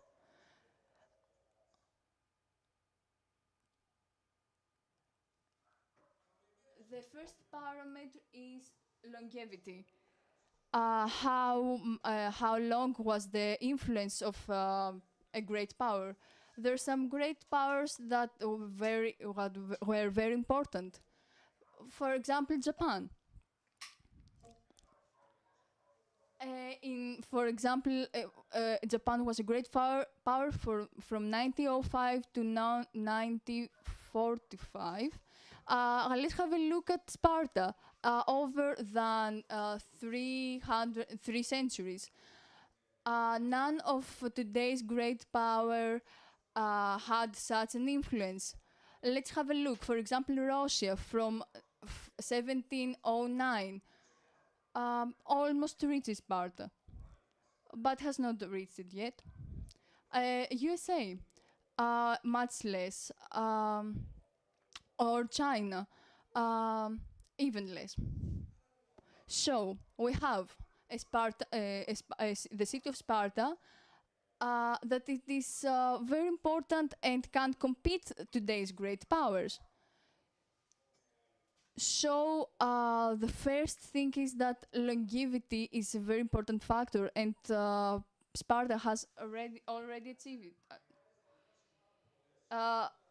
The first parameter is longevity. How long was the influence of a great power? There are some great powers that were very important. For example, Japan. For example, Japan was a great power from 1905 to 1945. Let's have a look at Sparta. Over than 3 centuries. None of today's great power had such an influence. Let's have a look. For example, Russia from 1709 almost reached Sparta, but has not reached it yet. USA, much less. Or China, even less. So we have the city of Sparta, that it is very important and can compete today's great powers. So the first thing is that longevity is a very important factor, and Sparta has already achieved it.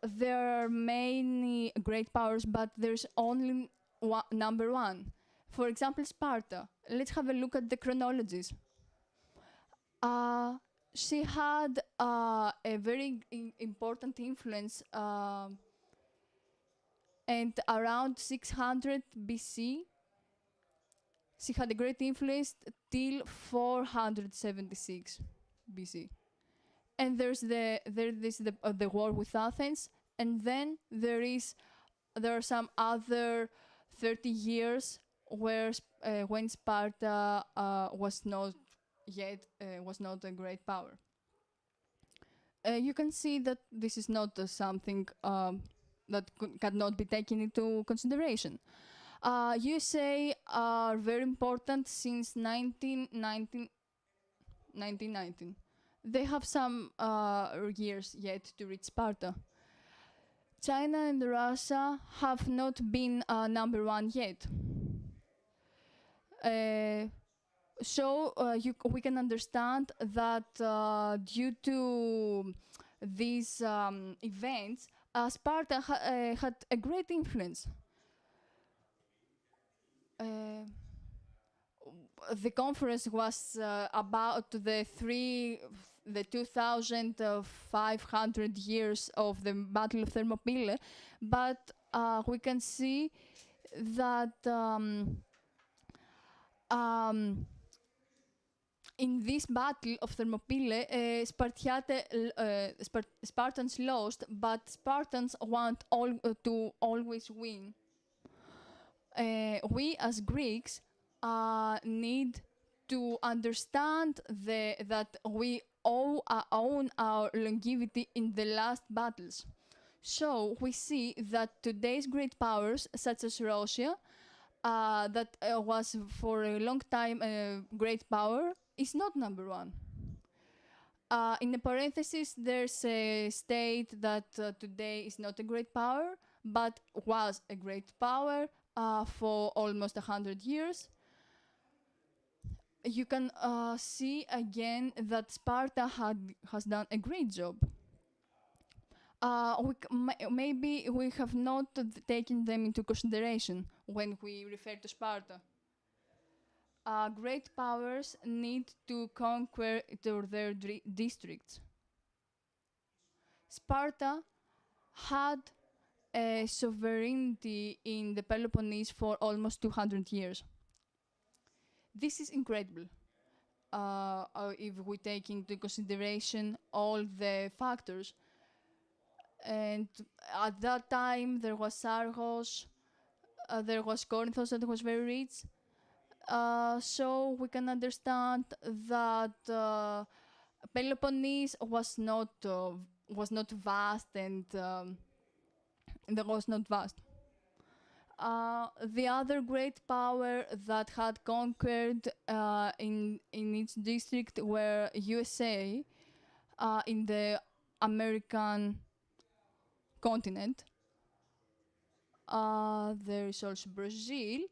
There are many great powers, but there's only number one. For example, Sparta. Let's have a look at the chronologies. She had a very important influence, and around 600 BC, she had a great influence till 476 BC. And there's the war with Athens, and then there are some other 30 years when Sparta was not a great power. You can see that this is not something that cannot be taken into consideration. USA are very important since 1919. They have some years yet to reach Sparta. China and Russia have not been number one yet. We can understand that due to these events, Sparta had a great influence. The conference was about the 2,500 years of the Battle of Thermopylae, but we can see that in this battle of Thermopylae, Spartans lost, but Spartans want to always win. We as Greeks need to understand that we own our longevity in the last battles. So we see that today's great powers, such as Russia, that was for a long time a great power, is not number one. In the parentheses, there's a state that today is not a great power, but was a great power for almost 100 years. You can see again that Sparta has done a great job. Maybe we have not taken them into consideration when we refer to Sparta. Great powers need to conquer their districts. Sparta had a sovereignty in the Peloponnese for almost 200 years. This is incredible. If we take into consideration all the factors. And at that time, there was Argos, there was Corinthos that was very rich. So we can understand that Peloponnese was not vast, and there was not vast. The other great power that had conquered in its district were USA in the American continent. There is also Brazil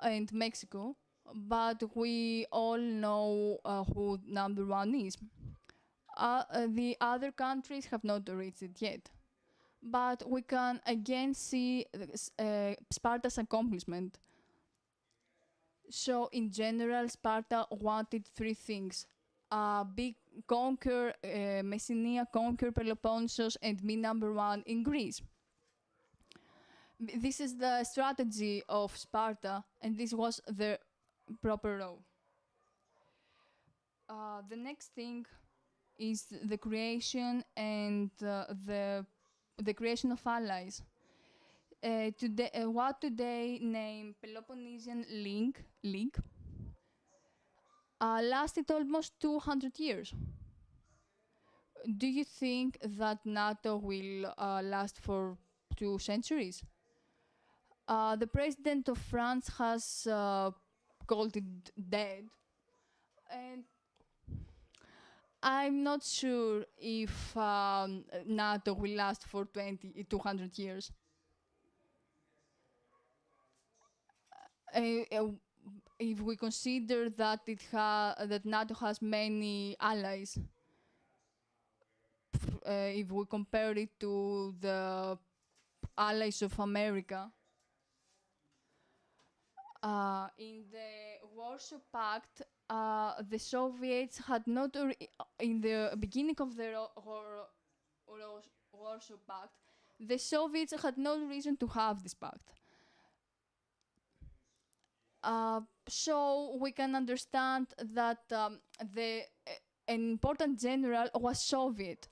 and Mexico, but we all know who number one is. The other countries have not reached it yet. But we can again see Sparta's accomplishment. So in general, Sparta wanted three things. Conquer Messenia, conquer Peloponnesus, and be number one in Greece. This is the strategy of Sparta, and this was the proper role. The next thing is the creation and the creation of allies. What today named Peloponnesian League lasted almost 200 years. Do you think that NATO will last for 2 centuries? The president of France has called it dead, and I'm not sure if NATO will last for 200 years. If we consider that that NATO has many allies, if we compare it to the allies of America, in the Warsaw Pact, the Soviets had not, in the beginning of the Warsaw Pact, the Soviets had no reason to have this pact. So we can understand that an important general was Soviet,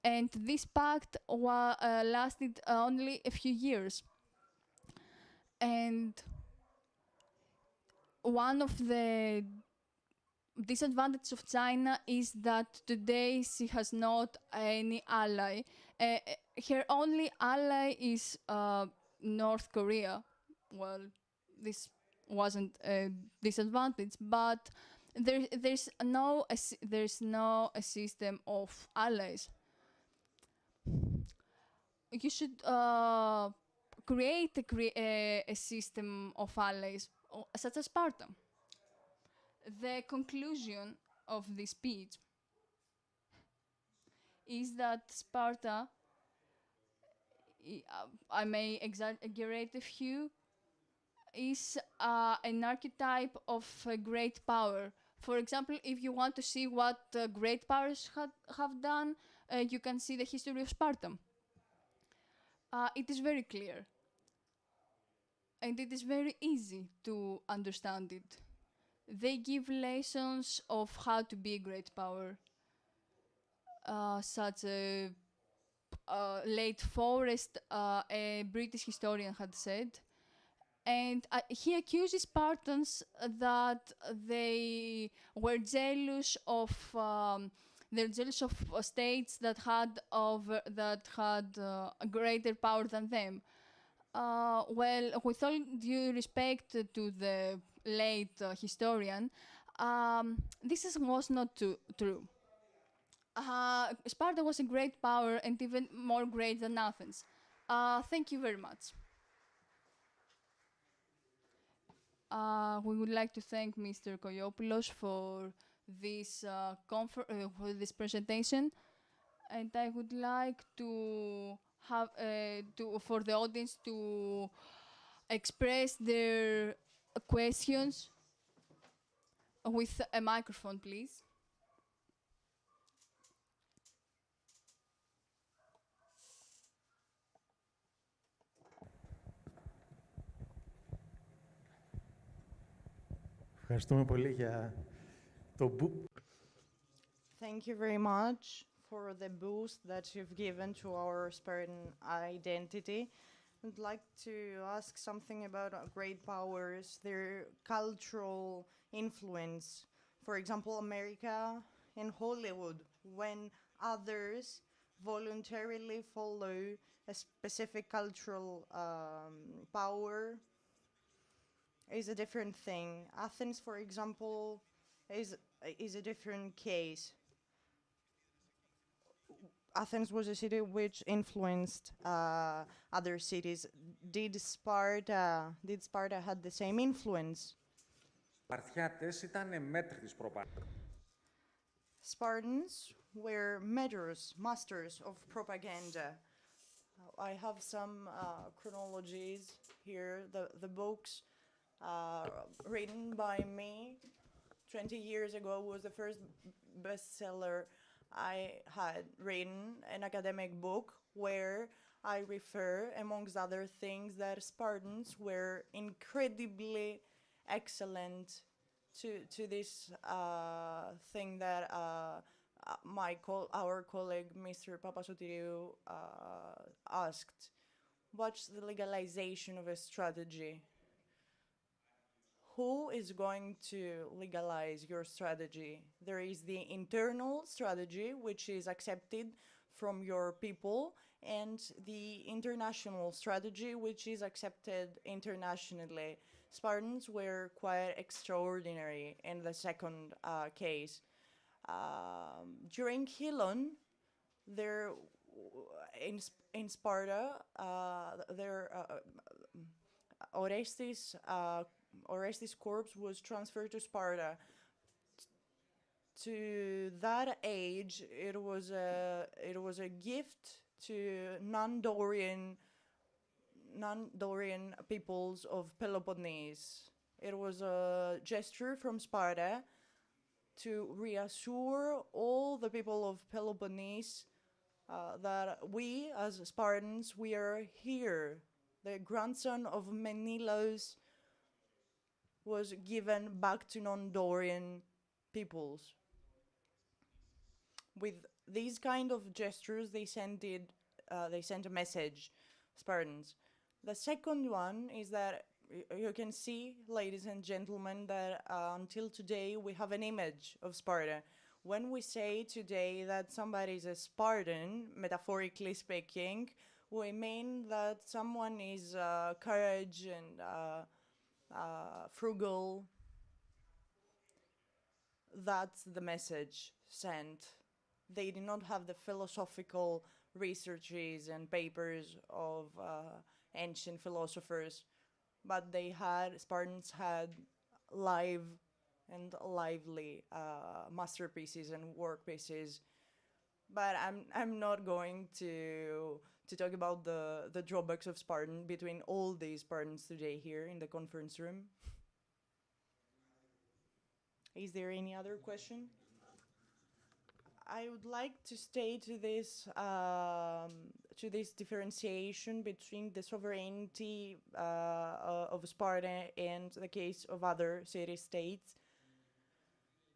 and this pact lasted only a few years. And one of the disadvantages of China is that today she has not any ally. Her only ally is North Korea. Well, this wasn't a disadvantage, but there's no a system of allies. you should create a system of allies, such as Sparta. The conclusion of this speech is that Sparta, I may exaggerate a few, is an archetype of a great power. For example, if you want to see what great powers have done, you can see the history of Sparta. It is very clear, and it is very easy to understand it. They give lessons of how to be a great power, such a late Forrest, a British historian, had said. And he accuses Spartans that they were jealous of states that had a greater power than them. Well, with all due respect to the late historian, was not true. Sparta was a great power and even more great than Athens. Thank you very much. We would like to thank Mr. Koyopoulos for this presentation, and I would like to have for the audience to express their questions with a microphone, please.
Ευχαριστούμε πολύ για το
Thank you very much for the boost that you've given to our Spartan identity. I'd like to ask something about great powers, their cultural influence. For example, America and Hollywood, when others voluntarily follow a specific cultural power, is a different thing. Athens, for example, is a different case. Athens was a city which influenced other cities. Did Sparta had the same influence?
Σπαρτιάτες ήταν μέτροι της προπαγάνδας.
Spartans were masters of propaganda. I have some chronologies here. The books written by me 20 years ago was the first bestseller I had written, an academic book where I refer, amongst other things, that Spartans were incredibly excellent to this thing that our colleague Mr. Papasoteriou asked. What's the legalization of a strategy? Who is going to legalize your strategy? There is the internal strategy, which is accepted from your people, and the international strategy, which is accepted internationally. Spartans were quite extraordinary in the second case. During Helon, in Sparta, Orestes' corpse was transferred to Sparta. To that age, it was a gift to non-Dorian peoples of Peloponnese. It was a gesture from Sparta to reassure all the people of Peloponnese that we, as Spartans, we are here. The grandson of Menelaus was given back to non-Dorian peoples. With these kind of gestures, they sent a message, Spartans. The second one is that you can see, ladies and gentlemen, that until today we have an image of Sparta. When we say today that somebody is a Spartan, metaphorically speaking, we mean that someone is courage and frugal. That's the message sent. They did not have the philosophical researches and papers of ancient philosophers, but Spartans had live and lively masterpieces and work pieces. But I'm not going to talk about the drawbacks of Spartan between all these Spartans today here in the conference room. Is there any other question? I would like to stay to this differentiation between the sovereignty of Sparta and the case of other city-states,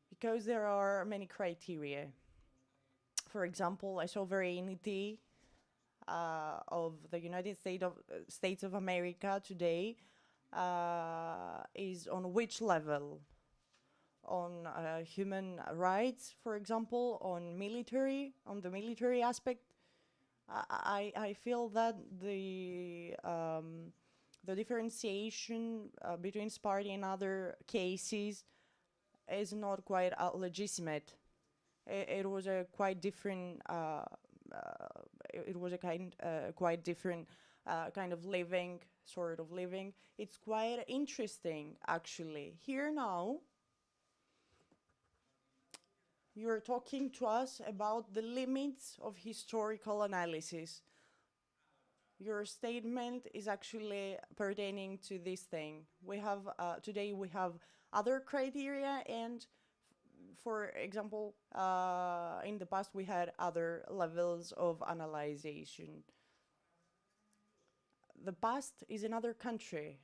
because there are many criteria. For example, a sovereignty of the United States of America today is on which level? On human rights, for example, on the military aspect. I feel that the differentiation between Sparta and other cases is not quite legitimate. It was a quite different. It was a quite different kind of living, sort of living. It's quite interesting, actually. Here now, you're talking to us about the limits of historical analysis. Your statement is actually pertaining to this thing. We have today we have other criteria, and for example, in the past we had other levels of analyzation. The past is another country.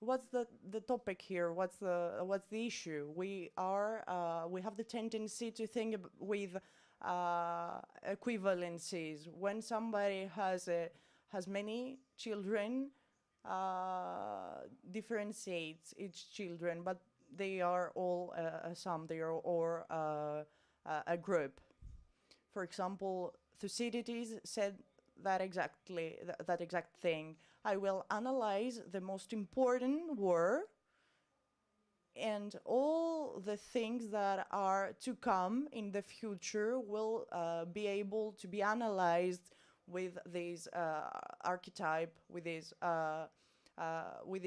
What's the topic here? What's the issue? We have the tendency to think with equivalencies. When somebody has many children, differentiates each children, but they are all they are all a group. For example, Thucydides said that exact thing. I will analyze the most important war, and all the things that are to come in the future will be able to be analyzed with this archetype, with this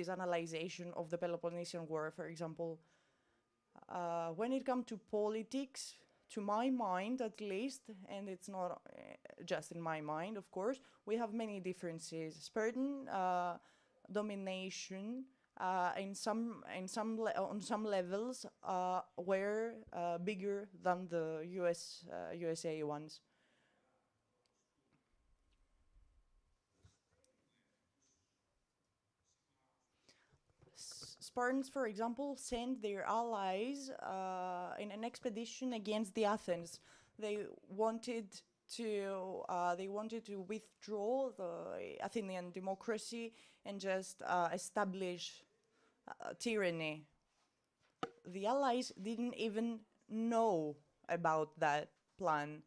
analyzation of the Peloponnesian War, for example. When it comes to politics, to my mind at least, and it's not just in my mind, of course, we have many differences. Spartan domination on some levels were bigger than the USA ones. Spartans, for example, sent their allies in an expedition against the Athens. They wanted to withdraw the Athenian democracy and just establish tyranny. The allies didn't even know about that plan.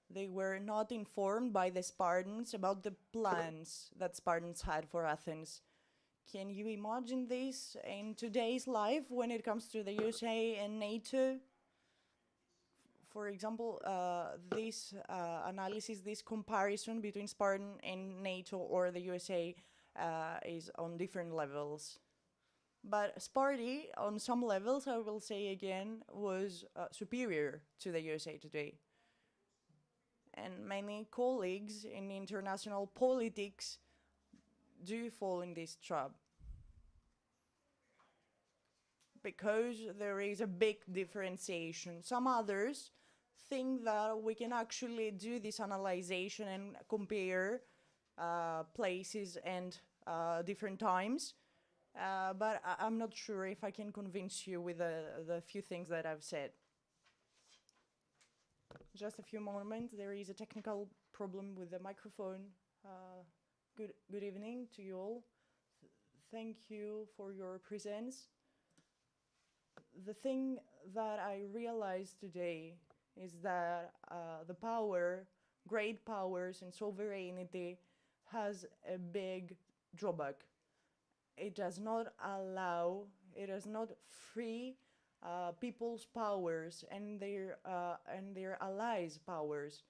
They were not informed by the Spartans about the plans that Spartans had for Athens. Can you imagine this in today's life when it comes to the USA and NATO? For example, this analysis, this comparison between Spartan and NATO or the USA is on different levels. But Sparta, on some levels, I will say again, was superior to the USA today. And many colleagues in international politics do fall in this trap, because there is a big differentiation. Some others think that we can actually do this analyzation and compare places and different times, but I'm not sure if I can convince you with the few things that I've said. Just a few moments, there is a technical problem with the microphone. Good evening to you all. Thank you for your presence. The thing that I realized today is that the power, great powers and sovereignty has a big drawback. It does not free people's powers and their allies' powers.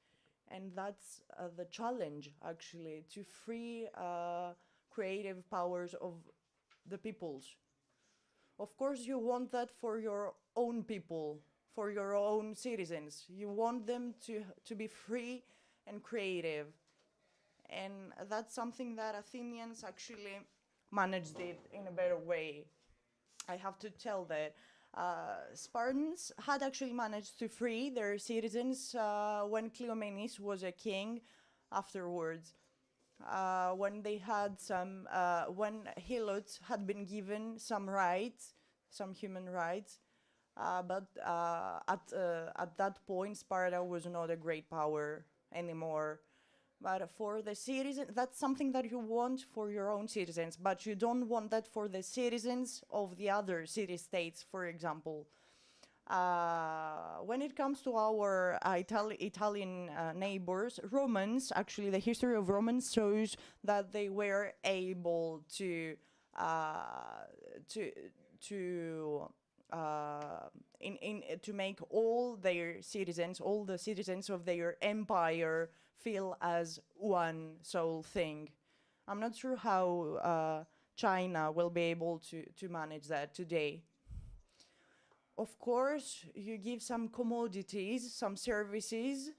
And that's the challenge, actually, to free creative powers of the peoples. Of course, you want that for your own people, for your own citizens. You want them to be free and creative. And that's something that Athenians actually managed it in a better way. I have to tell that Spartans had actually managed to free their citizens when Cleomenes was a king afterwards. When they had some, when Helots had been given some rights, some human rights, but at that point, Sparta was not a great power anymore. But for the citizens, that's something that you want for your own citizens, but you don't want that for the citizens of the other city-states, for example. When it comes to our Italian neighbors, Romans, actually the history of Romans shows that they were able to make all their citizens, all the citizens of their empire, feel as one sole thing. I'm not sure how China will be able to manage that today. Of course, you give some commodities, some services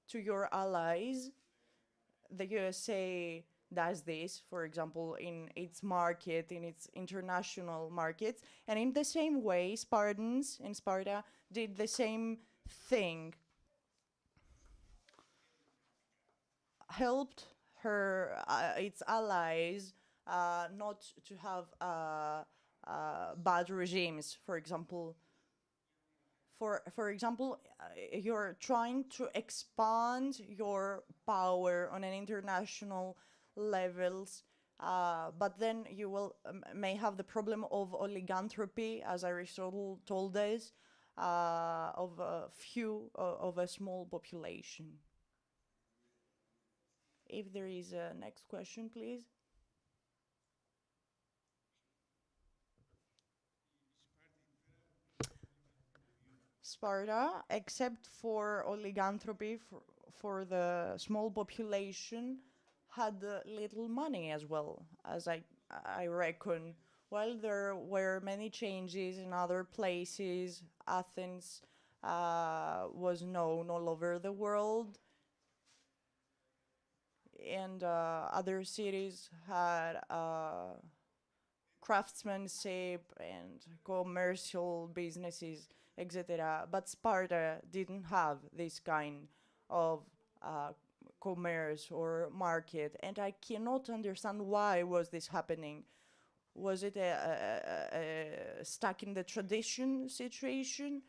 to your allies. The USA does this, for example, in its market, in its international markets. And in the same way, Spartans in Sparta did the same thing. Helped its allies not to have bad regimes, for example. For example, you're trying to expand your power on an international levels, but then you will may have the problem of oliganthropy, as Aristotle told us, of a small population. If there is a next question, please. Sparta, except for oliganthropy, for the small population, had little money as well, as I reckon. While there were many changes in other places, Athens was known all over the world, and other cities had craftsmanship and commercial businesses, etc. But Sparta didn't have this kind of commerce or market, and I cannot understand why was this happening. Was it a stuck in the tradition situation?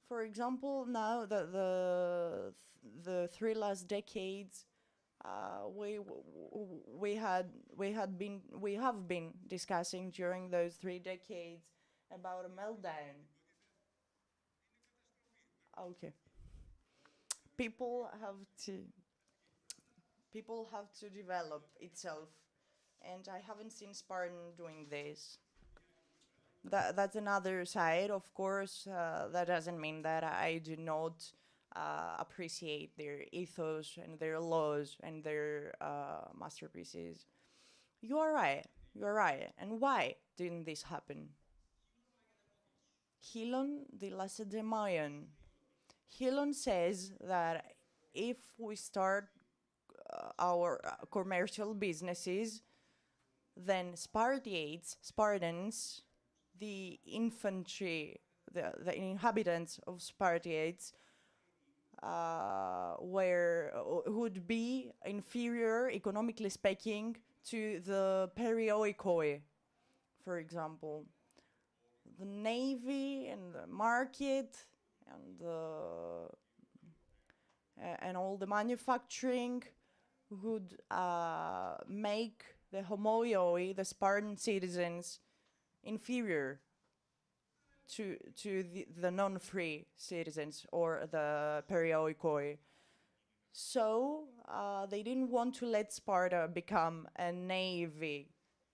For example, now the three last decades, we have been discussing during those 3 decades about a meltdown. Okay. People have to develop itself, and I haven't seen Spartan doing this. That's another side, of course. That doesn't mean that I do not appreciate their ethos and their laws and their masterpieces. You are right. You are right. And why didn't this happen? Hilon the Lacedaemonian. Hilon says that if we start our commercial businesses, then Spartans, the infantry, the inhabitants of Spartiates, would be inferior, economically speaking, to the perioikoi, for example. The navy and the market and all the manufacturing would make the homoioi, the Spartan citizens, inferior to the non-free citizens or the perioikoi. So they didn't want to let Sparta become a navy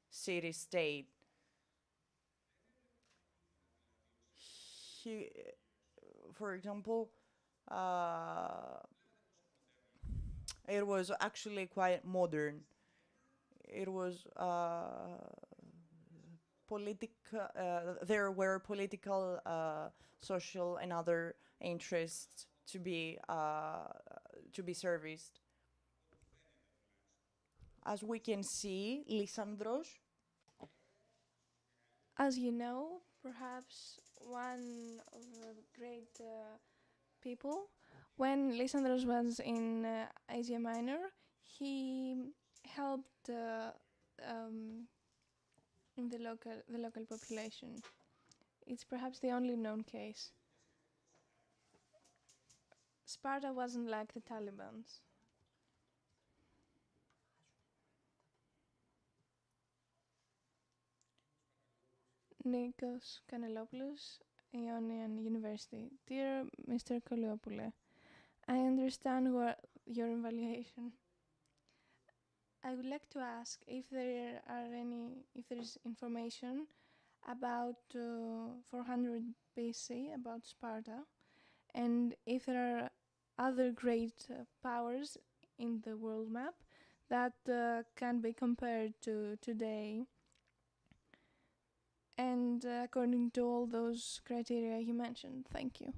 city-state. For example, It was actually quite modern. It was there were political, social, and other interests to be serviced. As we can see, Lysandros.
As you know, perhaps one of the great people, when Lysandros was in Asia Minor, he helped in the local population. It's perhaps the only known case. Sparta wasn't like the Taliban's. Nikos Kanelopoulos, Ionian University. Dear Mr. Koliopoulos, I understand your evaluation. I would like to ask if there is information about 400 BC, about Sparta, and if there are other great powers in the world map that can be compared to today, and according to all those criteria you mentioned. Thank you.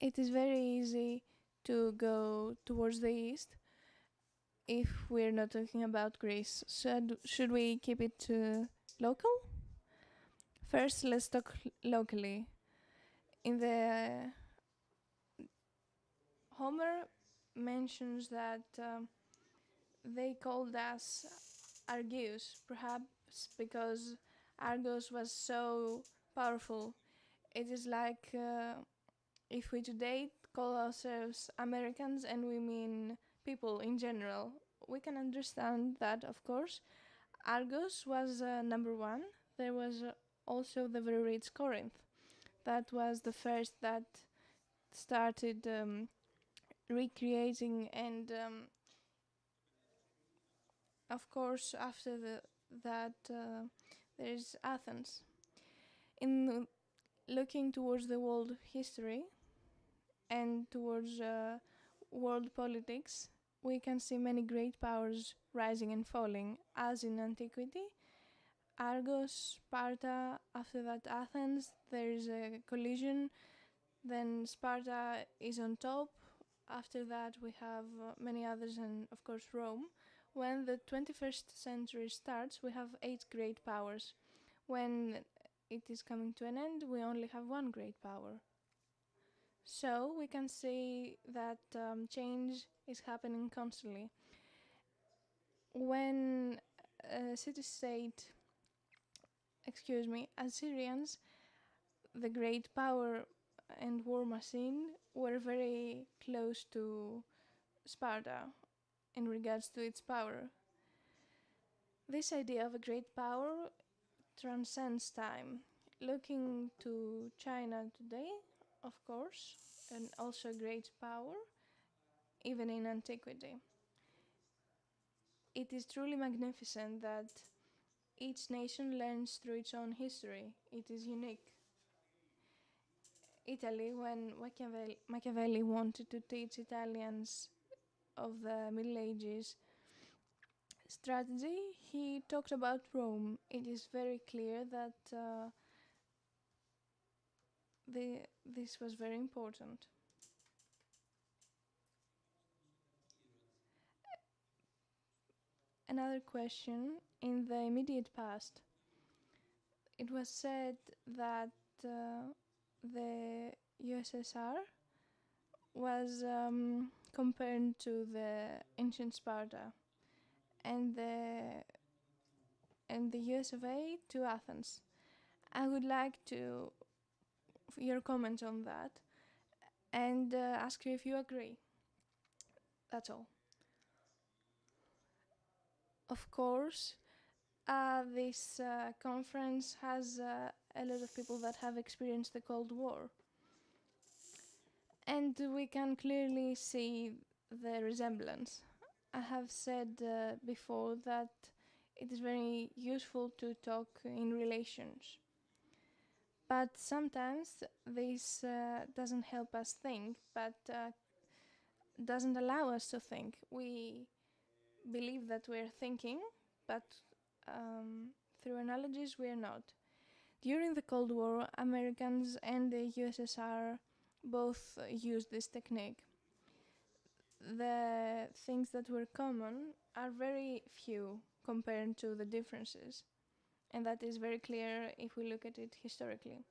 It is very easy to go towards the east if we're not talking about Greece. Should we keep it local? First, let's talk locally. In the Homer mentions that they called us Argios, perhaps because Argos was so powerful. It is like if we today call ourselves Americans and we mean people in general. We can understand that, of course. Argos was number one. There was also the very rich Corinth. That was the first that started recreating, and of course after that there is Athens. In looking towards the world history and towards world politics, we can see many great powers rising and falling, as in Antiquity. Argos, Sparta, after that Athens, there is a collision, then Sparta is on top, after that we have many others, and of course Rome. When the 21st century starts, we have 8 great powers. When it is coming to an end, we only have 1 great power. So we can see that change is happening constantly. When city-state, Assyrians, the great power and war machine, were very close to Sparta in regards to its power. This idea of a great power transcends time. Looking to China today, of course, and also great power, even in Antiquity. It is truly magnificent that each nation learns through its own history. It is unique. Italy, when Machiavelli wanted to teach Italians of the Middle Ages strategy, he talked about Rome. It is very clear that this was very important. Another question, in the immediate past, it was said that the USSR was compared to the ancient Sparta, and the US of A to Athens. I would like your comment on that, and ask you if you agree. That's all. Of course, this conference has a lot of people that have experienced the Cold War. And we can clearly see the resemblance. I have said before that it is very useful to talk in relations. But sometimes this doesn't help us think, but doesn't allow us to think. We believe that we're thinking, but through analogies we're not. During the Cold War, Americans and the USSR both used this technique. The things that were common are very few compared to the differences, and that is very clear if we look at it historically.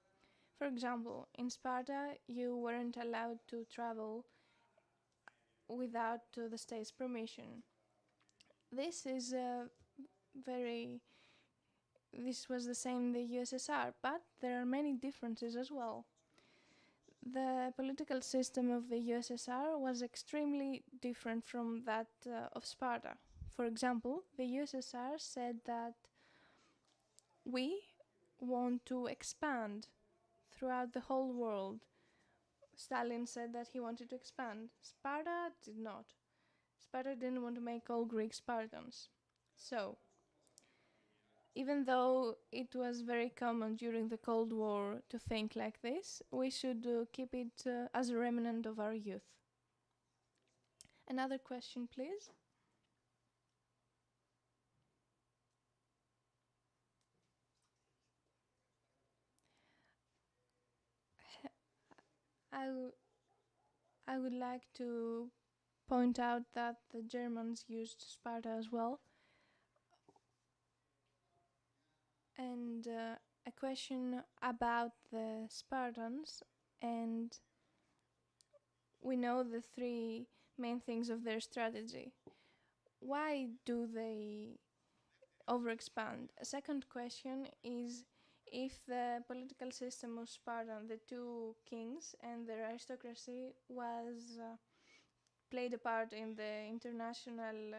For example, in Sparta, you weren't allowed to travel without the state's permission. This is this was the same in the USSR, but there are many differences as well. The political system of the USSR was extremely different from that of Sparta. For example, the USSR said that we want to expand throughout the whole world. Stalin said that he wanted to expand. Sparta did not. Sparta didn't want to make all Greeks Spartans. So, even though it was very common during the Cold War to think like this, we should keep it as a remnant of our youth. Another question, please. I would like to point out that the Germans used Sparta as well. And a question about the Spartans, and we know the three main things of their strategy. Why do they overexpand? A second question is if the political system of Sparta, the two kings and their aristocracy, was played a part in the international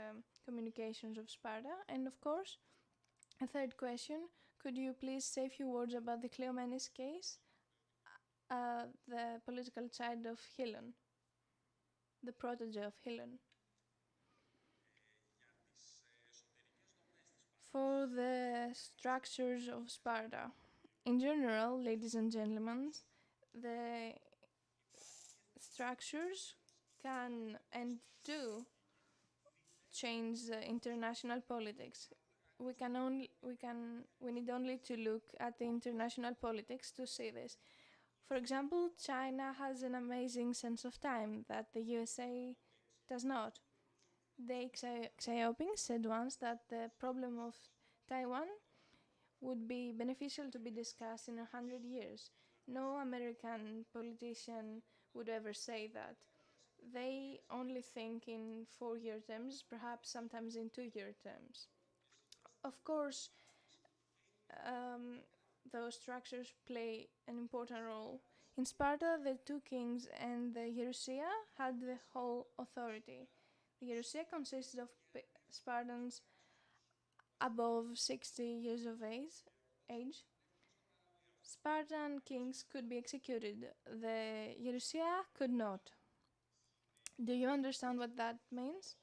communications of Sparta. And of course, a third question, could you please say a few words about the Cleomenes case, the political child of Helen, the protege of Helen? For the structures of Sparta. In general, ladies and gentlemen, the structures can and do change international politics. We need only to look at the international politics to see this. For example, China has an amazing sense of time that the USA does not. Deng Xiaoping said once that the problem of Taiwan would be beneficial to be discussed in 100 years. No American politician would ever say that. They only think in 4-year terms, perhaps sometimes in 2-year terms. Of course, those structures play an important role. In Sparta, the two kings and the Gerousia had the whole authority. The Gerousia consisted of Spartans above 60 years of age. Spartan kings could be executed. The Gerousia could not. Do you understand what that means?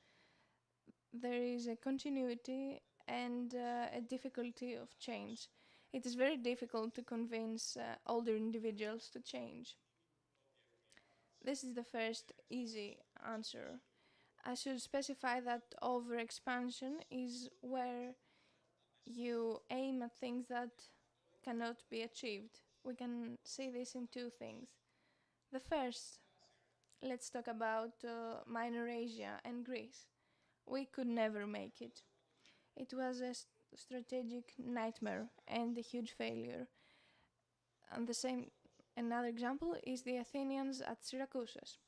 There is a continuity and a difficulty of change. It is very difficult to convince older individuals to change. This is the first easy answer. I should specify that overexpansion is where you aim at things that cannot be achieved. We can see this in two things. The first, let's talk about Minor Asia and Greece. We could never make it. It was a strategic nightmare and a huge failure. And another example is the Athenians at Syracuse.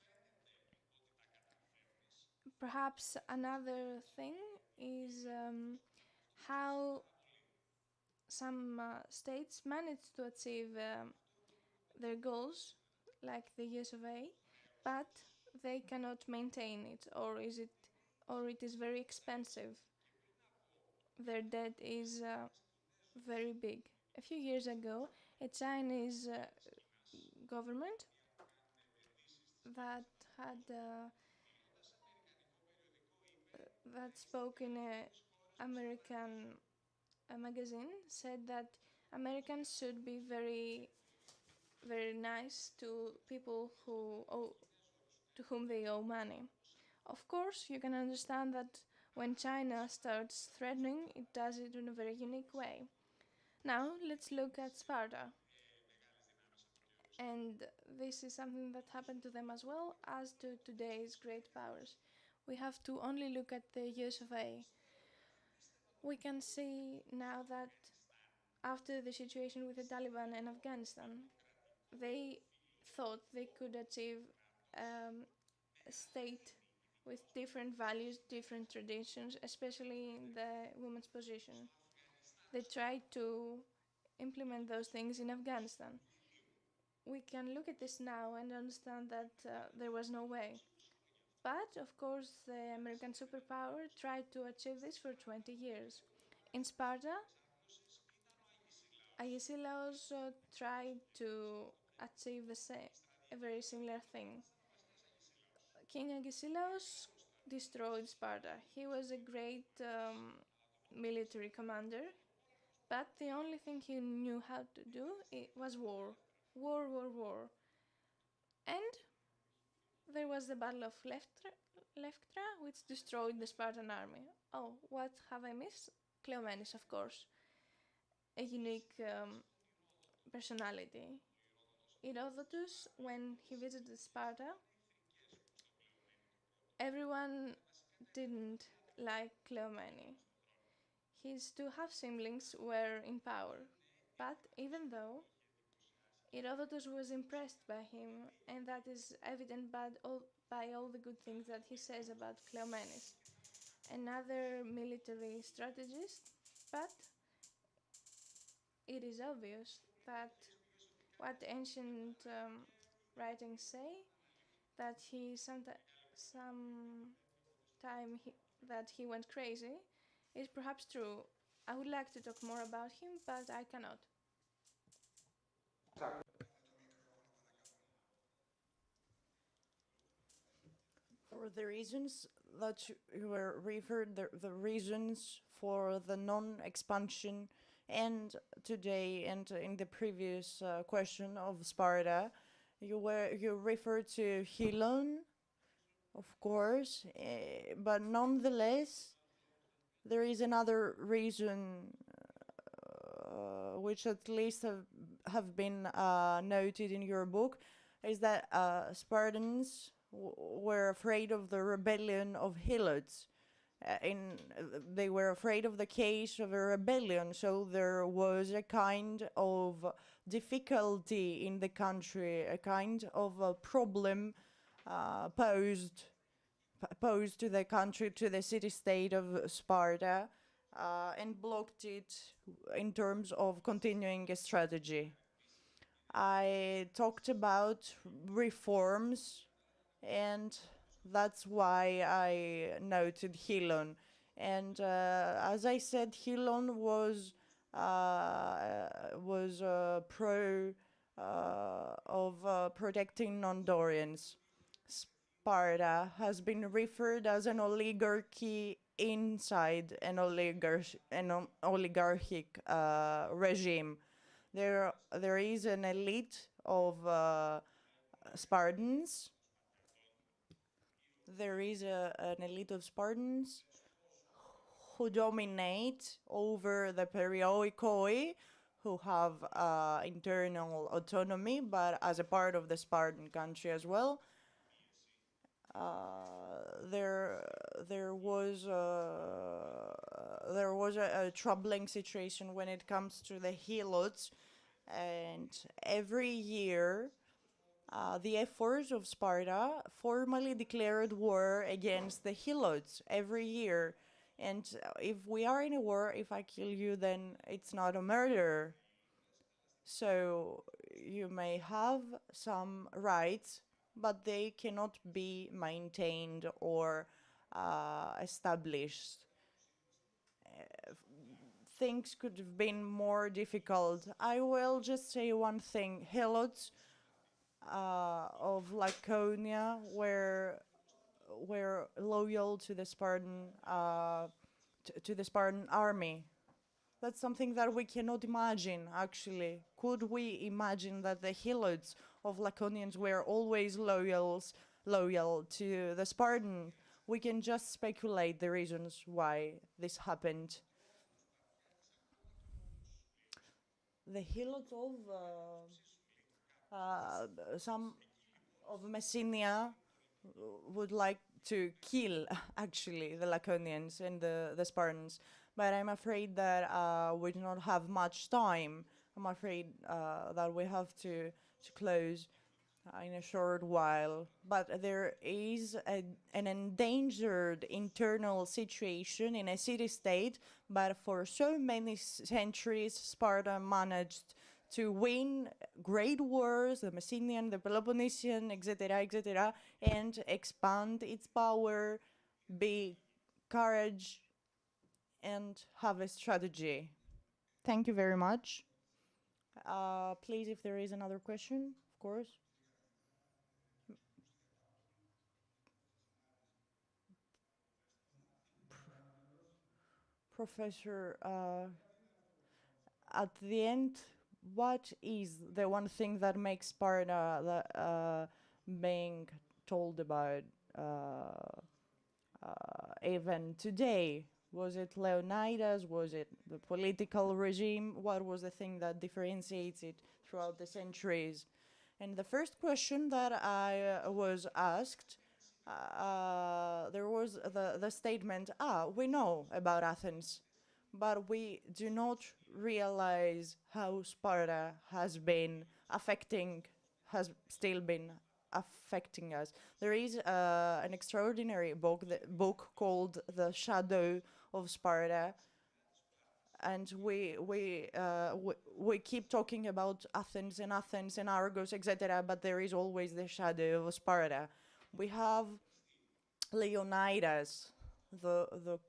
Perhaps another thing is how some states managed to achieve their goals, like the US of A, but they cannot maintain it, or it is very expensive. Their debt is very big. A few years ago, a Chinese government that had that spoke in an American magazine said that Americans should be very very nice to people to whom they owe money. Of course, you can understand that when China starts threatening, it does it in a very unique way. Now, let's look at Sparta. And this is something that happened to them as well as to today's great powers. We have to only look at the use of A. We can see now that after the situation with the Taliban in Afghanistan, they thought they could achieve a state with different values, different traditions, especially in the women's position. They tried to implement those things in Afghanistan. We can look at this now and understand that there was no way. But of course, the American superpower tried to achieve this for 20 years. In Sparta, Aegislaos tried to achieve a very similar thing. King Agesilaus destroyed Sparta. He was a great military commander, but the only thing he knew how to do was war. War, war, war. And there was the Battle of Leuctra, which destroyed the Spartan army. Oh, what have I missed? Cleomenes, of course. A unique personality. Herodotus, when he visited Sparta, everyone didn't like Cleomenes. His two half siblings were in power, but even though Herodotus was impressed by him, and that is evident by all the good things that he says about Cleomenes, another military strategist, but it is obvious that what ancient writings say that some time that he went crazy is perhaps true. I would like to talk more about him, but I cannot.
For the reasons that you were referred, the reasons for the non-expansion, and today and in the previous question of Sparta, you referred to Helon, of course, but nonetheless, there is another reason which at least have been noted in your book, is that Spartans were afraid of the rebellion of Helots. They were afraid of the case of a rebellion, so there was a kind of difficulty in the country, a kind of a problem posed to the country, to the city-state of Sparta, and blocked it in terms of continuing a strategy. I talked about reforms, and that's why I noted Helon. And as I said, Helon was pro of protecting non-Dorians. Sparta has been referred as an oligarchy inside an oligarchic regime. There is an elite of Spartans. There is an elite of Spartans who dominate over the Perioikoi, who have internal autonomy, but as a part of the Spartan country as well. There was a troubling situation when it comes to the Helots, and every year the efforts of Sparta formally declared war against the Helots every year. And if we are in a war, if I kill you, then it's not a murder. So you may have some rights, but they cannot be maintained or established. Things could have been more difficult. I will just say one thing. Helots of Lakonia were loyal to the Spartan army. That's something that we cannot imagine, actually. Could we imagine that the helots of Laconians were always loyal to the Spartan? We can just speculate the reasons why this happened. The helots of some of Messenia would like to kill, actually, the Laconians and the Spartans. But I'm afraid that we do not have much time. I'm afraid that we have to close in a short while. But there is an endangered internal situation in a city-state, but for so many centuries, Sparta managed to win great wars, the Messenian, the Peloponnesian, etc., and expand its power, be courage, and have a strategy. Thank you very much. Please, if there is another question, of course. Professor, at the end, what is the one thing that makes Sparta being told about even today? Was it Leonidas? Was it the political regime? What was the thing that differentiates it throughout the centuries? And the first question that I was asked, there was the statement, we know about Athens, but we do not realize how Sparta has still been affecting us. There is an extraordinary book called The Shadow of Sparta, and we keep talking about Athens and Argos, etc., but there is always the shadow of Sparta. We have Leonidas, the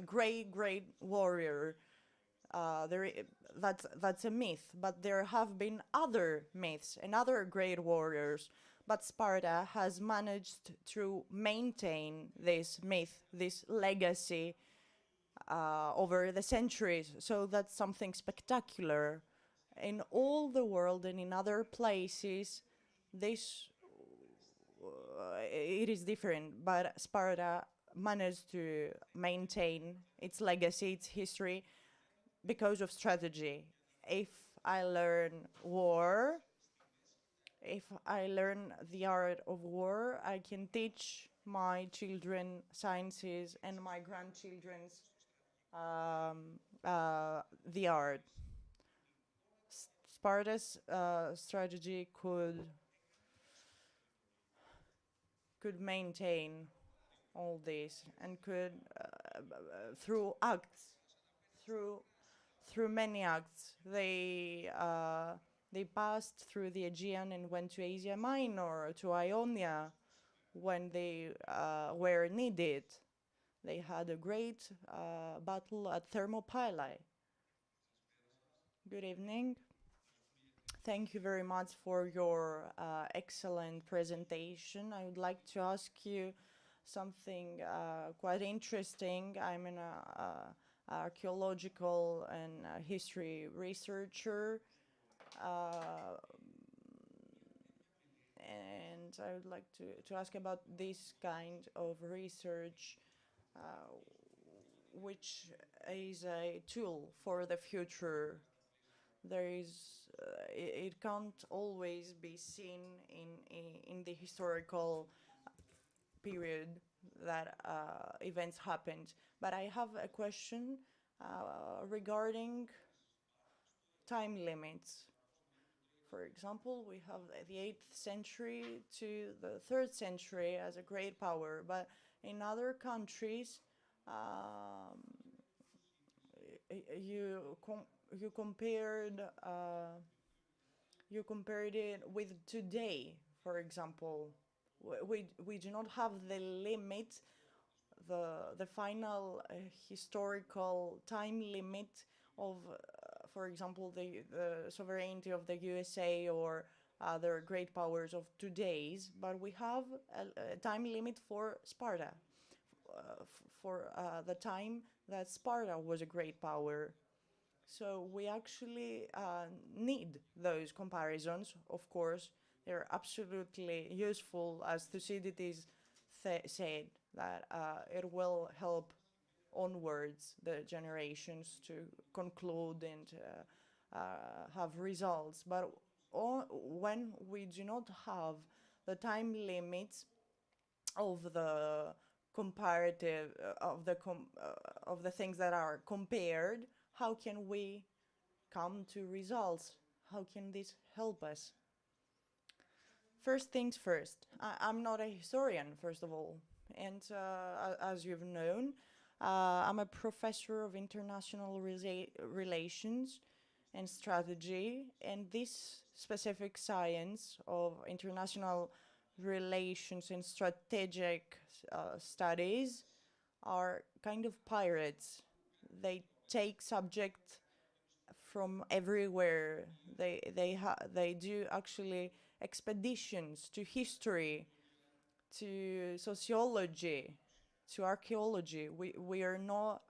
great warrior. That's a myth, but there have been other myths and other great warriors. But Sparta has managed to maintain this myth, this legacy over the centuries. So that's something spectacular. In all the world and in other places, this it is different, but Sparta managed to maintain its legacy, its history, because of strategy. If I learn war, if I learn the art of war, I can teach my children sciences and my grandchildren's the art. Sparta's strategy could maintain all this and could through acts, through many acts, they passed through the Aegean and went to Asia Minor, to Ionia, when they were needed. They had a great battle at Thermopylae. Good evening. Thank you very much for your excellent presentation. I would like to ask you something quite interesting. I'm an archaeological and history researcher, and I would like to ask about this kind of research, which is a tool for the future. There is, it can't always be seen in the historical period that events happened. But I have a question regarding time limits. For example, we have the 8th century to the 3rd century as a great power, but in other countries, you compared it with today, for example. We do not have the limit, the final historical time limit of, for example, the sovereignty of the USA or other great powers of today's, but we have a time limit for Sparta, for the time that Sparta was a great power. So we actually need those comparisons, of course. They're absolutely useful, as Thucydides said, that it will help onwards the generations to conclude and have results. But when we do not have the time limits of the comparative of the things that are compared, how can we come to results? How can this help us? First things first, I'm not a historian, first of all, and as you've known, I'm a professor of international relations and strategy, and this specific science of international relations and strategic studies are kind of pirates. They take subject from everywhere. They do actually expeditions to history, to sociology, to archaeology. We are not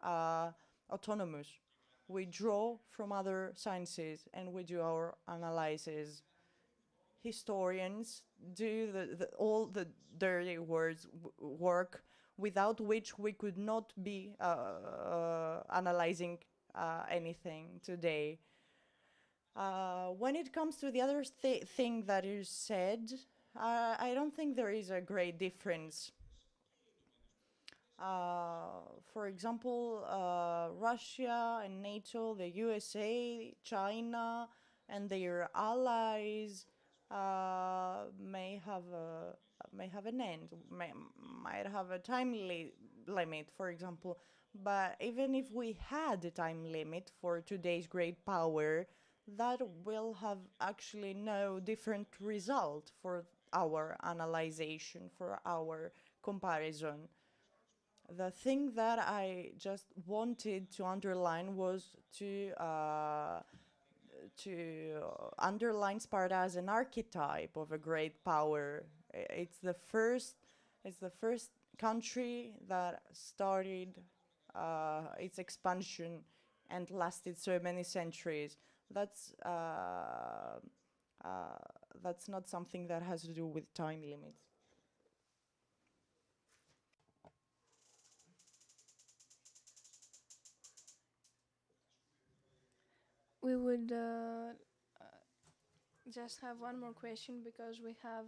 autonomous. We draw from other sciences and we do our analysis. Historians do all the dirty work without which we could not be analyzing anything today. When it comes to the other thing that is said, I don't think there is a great difference. For example, Russia and NATO, the USA, China, and their allies may have an end, might have a time limit, for example. But even if we had a time limit for today's great power, that will have actually no different result for our analyzation, for our comparison. The thing that I just wanted to underline was to underline Sparta as an archetype of a great power. It's the first country that started its expansion and lasted so many centuries. That's not something that has to do with time limits.
We would just have one more question because we have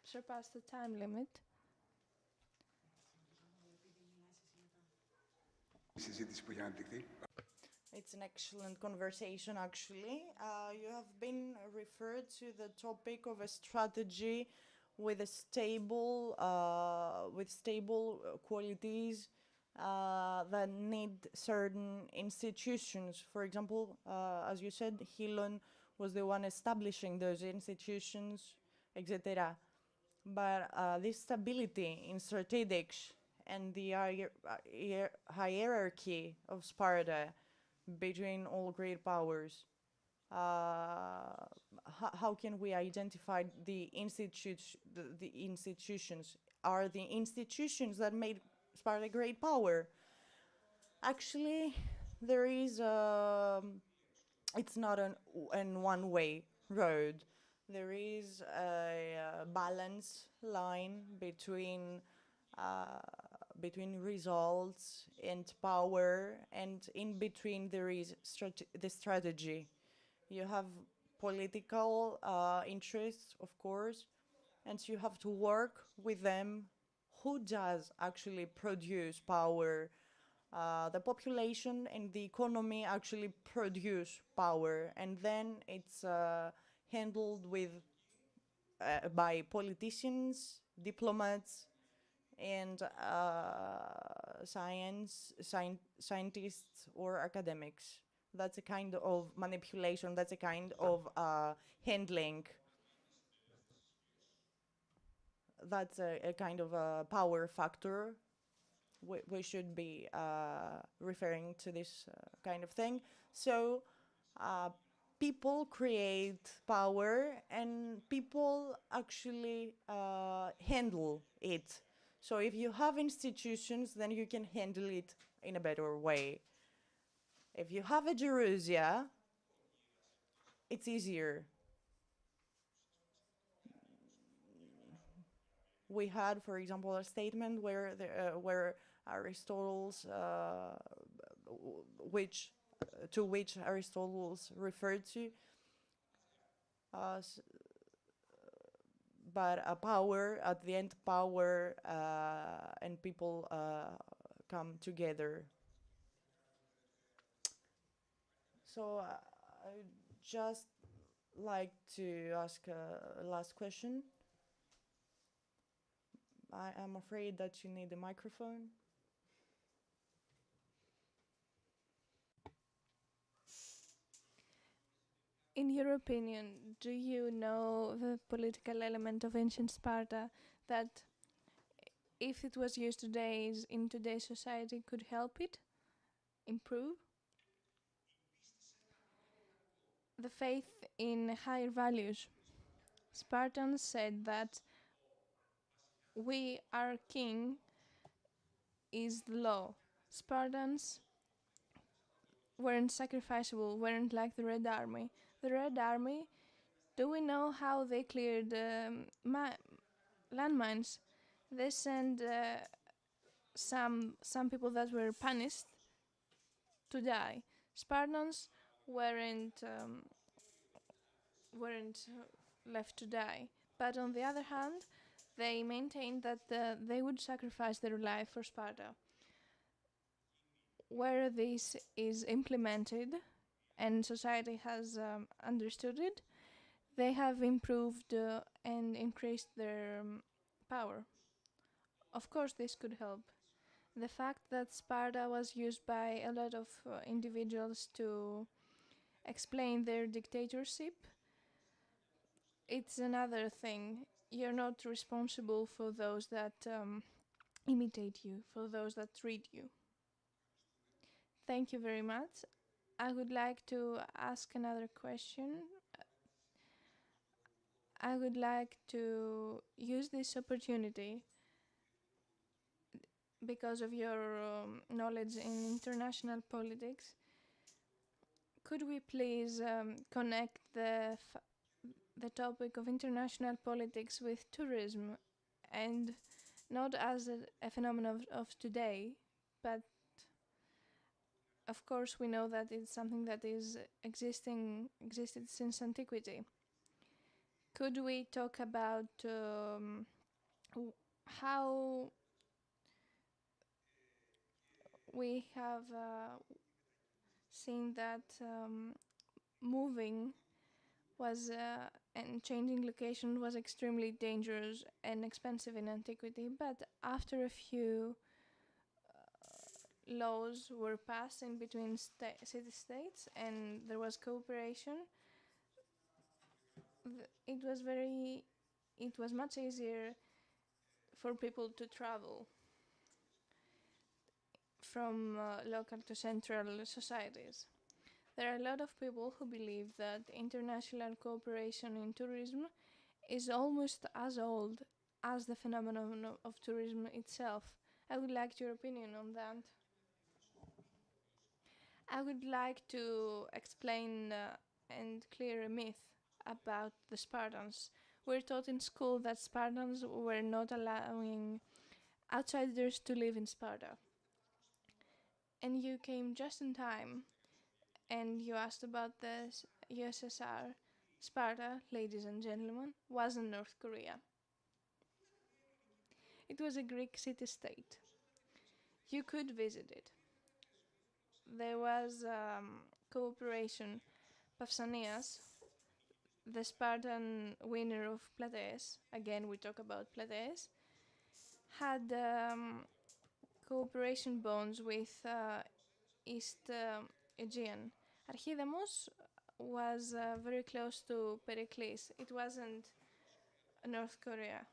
surpassed the time limit.
It's an excellent conversation, actually. You have been referred to the topic of a strategy with stable qualities that need certain institutions. For example, as you said, Hilon was the one establishing those institutions, etc. But this stability in strategics and the hierarchy of Sparta between all great powers, how can we identify the institutions? Are the institutions that made Sparta a great power? Actually, there is it's not an one-way road. There is a balance line between results and power, and in between there is the strategy. You have political interests, of course, and you have to work with them. Who does actually produce power? The population and the economy actually produce power, and then it's handled by politicians, diplomats, and scientists or academics. That's a kind of manipulation, that's a kind of handling. That's a kind of a power factor. We should be referring to this kind of thing. So people create power and people actually handle it. So if you have institutions, then you can handle it in a better way. If you have a Jerusia, it's easier. We had, for example, a statement where Aristotle's, to which Aristotle's referred to, but a power, at the end, power and people come together. So I'd just like to ask a last question. I am afraid that you need a microphone.
In your opinion, do you know the political element of ancient Sparta that, if it was used today in today's society, could help it improve? The faith in higher values. Spartans said that our king is the law. Spartans weren't sacrificable, weren't like the Red Army. The Red Army, do we know how they cleared landmines? They sent some people that were punished to die. Spartans weren't left to die, but on the other hand, they maintained that they would sacrifice their life for Sparta. Where this is implemented and society has understood it, they have improved and increased their power. Of course, this could help. The fact that Sparta was used by a lot of individuals to explain their dictatorship, it's another thing. You're not responsible for those that imitate you, for those that read you. Thank you very much. I would like to ask another question. I would like to use this opportunity, because of your knowledge in international politics. Could we please connect the topic of international politics with tourism, and not as a phenomenon of today, but of course we know that it's something that is existed since antiquity. Could we talk about how we have seen that moving was and changing location was extremely dangerous and expensive in antiquity, but after a few laws were passed in between city-states and there was cooperation, it was much easier for people to travel from local to central societies. There are a lot of people who believe that international cooperation in tourism is almost as old as the phenomenon of tourism itself. I would like your opinion on that. I would like to explain and clear a myth about the Spartans. We're taught in school that Spartans were not allowing outsiders to live in Sparta. And you came just in time and you asked about the USSR. Sparta, ladies and gentlemen, wasn't North Korea. It was a Greek city-state. You could visit it. There was cooperation. Pausanias, the Spartan winner of Platees, again we talk about Platees, had cooperation bonds with East Aegean. Archidamos was very close to Pericles. It wasn't North Korea.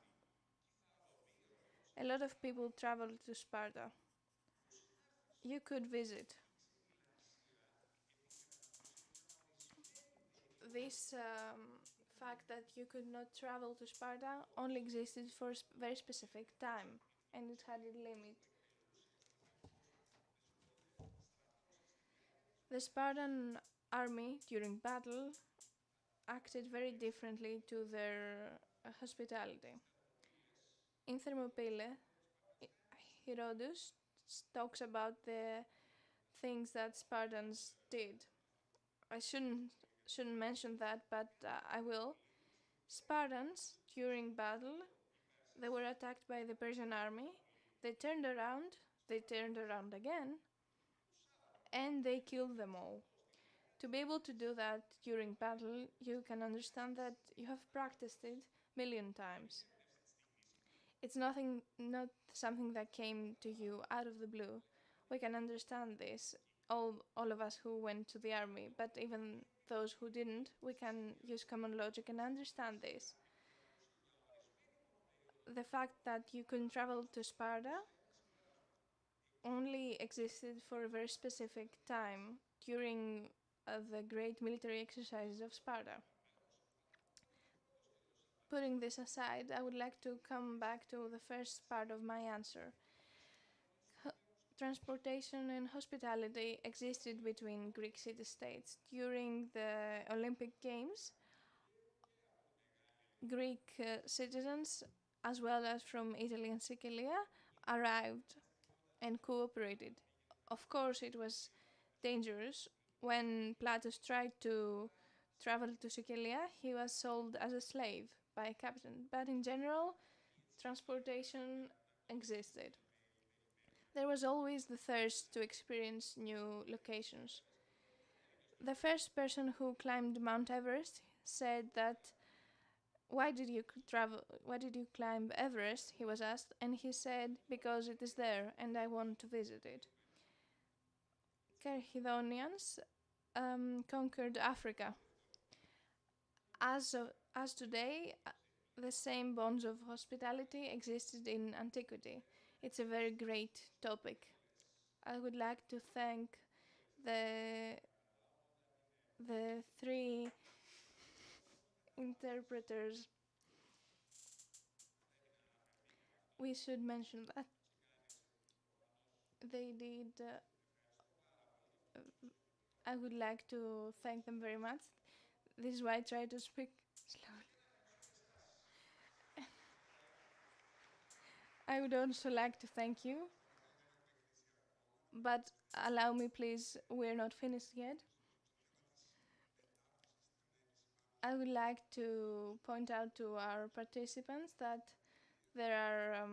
A lot of people traveled to Sparta. You could visit. This fact that you could not travel to Sparta only existed for a very specific time, and it had a limit. The Spartan army during battle acted very differently to their hospitality. In Thermopylae, Herodotus talks about the things that Spartans did. I shouldn't mention that, but I will. Spartans during battle, they were attacked by the Persian army. They turned around again, and they killed them all. To be able to do that during battle, you can understand that you have practiced it million times. It's not something that came to you out of the blue. We can understand this, all of us who went to the army, but even those who didn't, we can use common logic and understand this. The fact that you couldn't travel to Sparta only existed for a very specific time during the great military exercises of Sparta. Putting this aside, I would like to come back to the first part of my answer. Transportation and hospitality existed between Greek city-states. During the Olympic Games, Greek citizens, as well as from Italy and Sicilia, arrived and cooperated. Of course, it was dangerous. When Platus tried to travel to Sicilia, he was sold as a slave by a captain, but in general, transportation existed. There was always the thirst to experience new locations. The first person who climbed Mount Everest said that, why did you climb Everest? He was asked, and he said, because it is there and I want to visit it. Carthaginians conquered Africa. As today, the same bonds of hospitality existed in Antiquity. It's a very great topic. I would like to thank the three interpreters. We should mention that they did. I would like to thank them very much. This is why I try to speak slowly. I would also like to thank you, but allow me please, we're not finished yet. I would like to point out to our participants that there are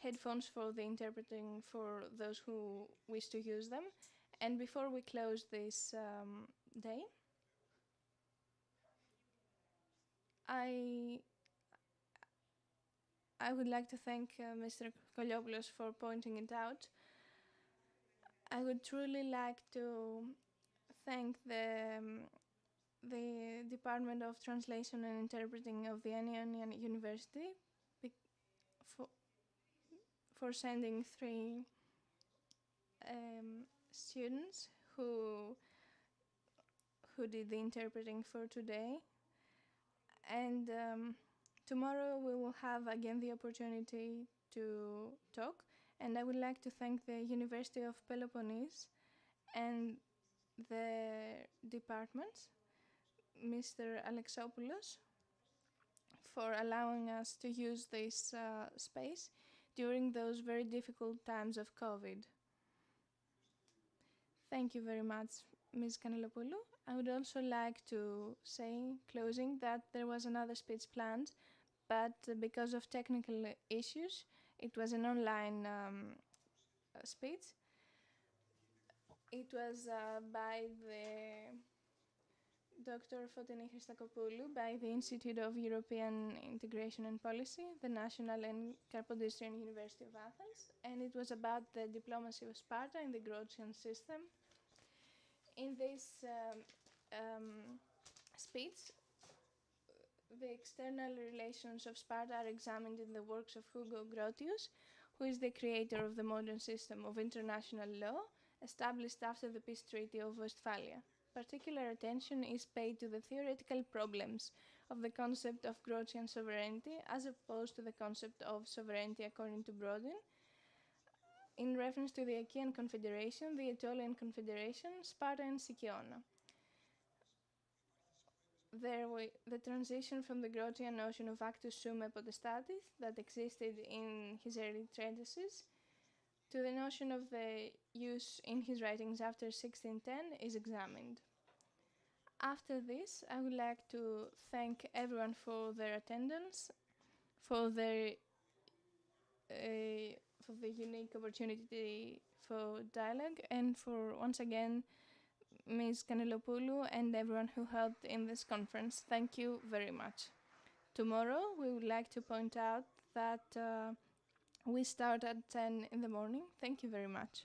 headphones for the interpreting for those who wish to use them. And before we close this day, I would like to thank Mr. Koliopoulos for pointing it out. I would truly like to thank the Department of Translation and Interpreting of the Amyclaion University for sending three students who did the interpreting for today. And tomorrow we will have again the opportunity to talk, and I would like to thank the University of Peloponnese and the departments, Mr. Alexopoulos, for allowing us to use this space during those very difficult times of COVID. Thank you very much, Ms. Kanelopoulou. I would also like to say, closing, that there was another speech planned, but because of technical issues, it was an online speech. It was by the Dr. Fotini Christakopoulou by the Institute of European Integration and Policy, the National and Carpodistриan University of Athens, and it was about the diplomacy of Sparta in the Grecian system. In this speech, the external relations of Sparta are examined in the works of Hugo Grotius, who is the creator of the modern system of international law established after the peace treaty of Westphalia. Particular attention is paid to the theoretical problems of the concept of Grecian sovereignty as opposed to the concept of sovereignty according to Brodin, in reference to the Achaean Confederation, the Aetolian Confederation, Sparta and Sicyonia. The transition from the Grotian notion of actus summe potestatis that existed in his early treatises to the notion of the use in his writings after 1610 is examined. After this, I would like to thank everyone for their attendance, for the unique opportunity for dialogue, and for once again Ms. Kanelopoulou and everyone who helped in this conference. Thank you very much. Tomorrow, we would like to point out that we start at 10 in the morning. Thank you very much.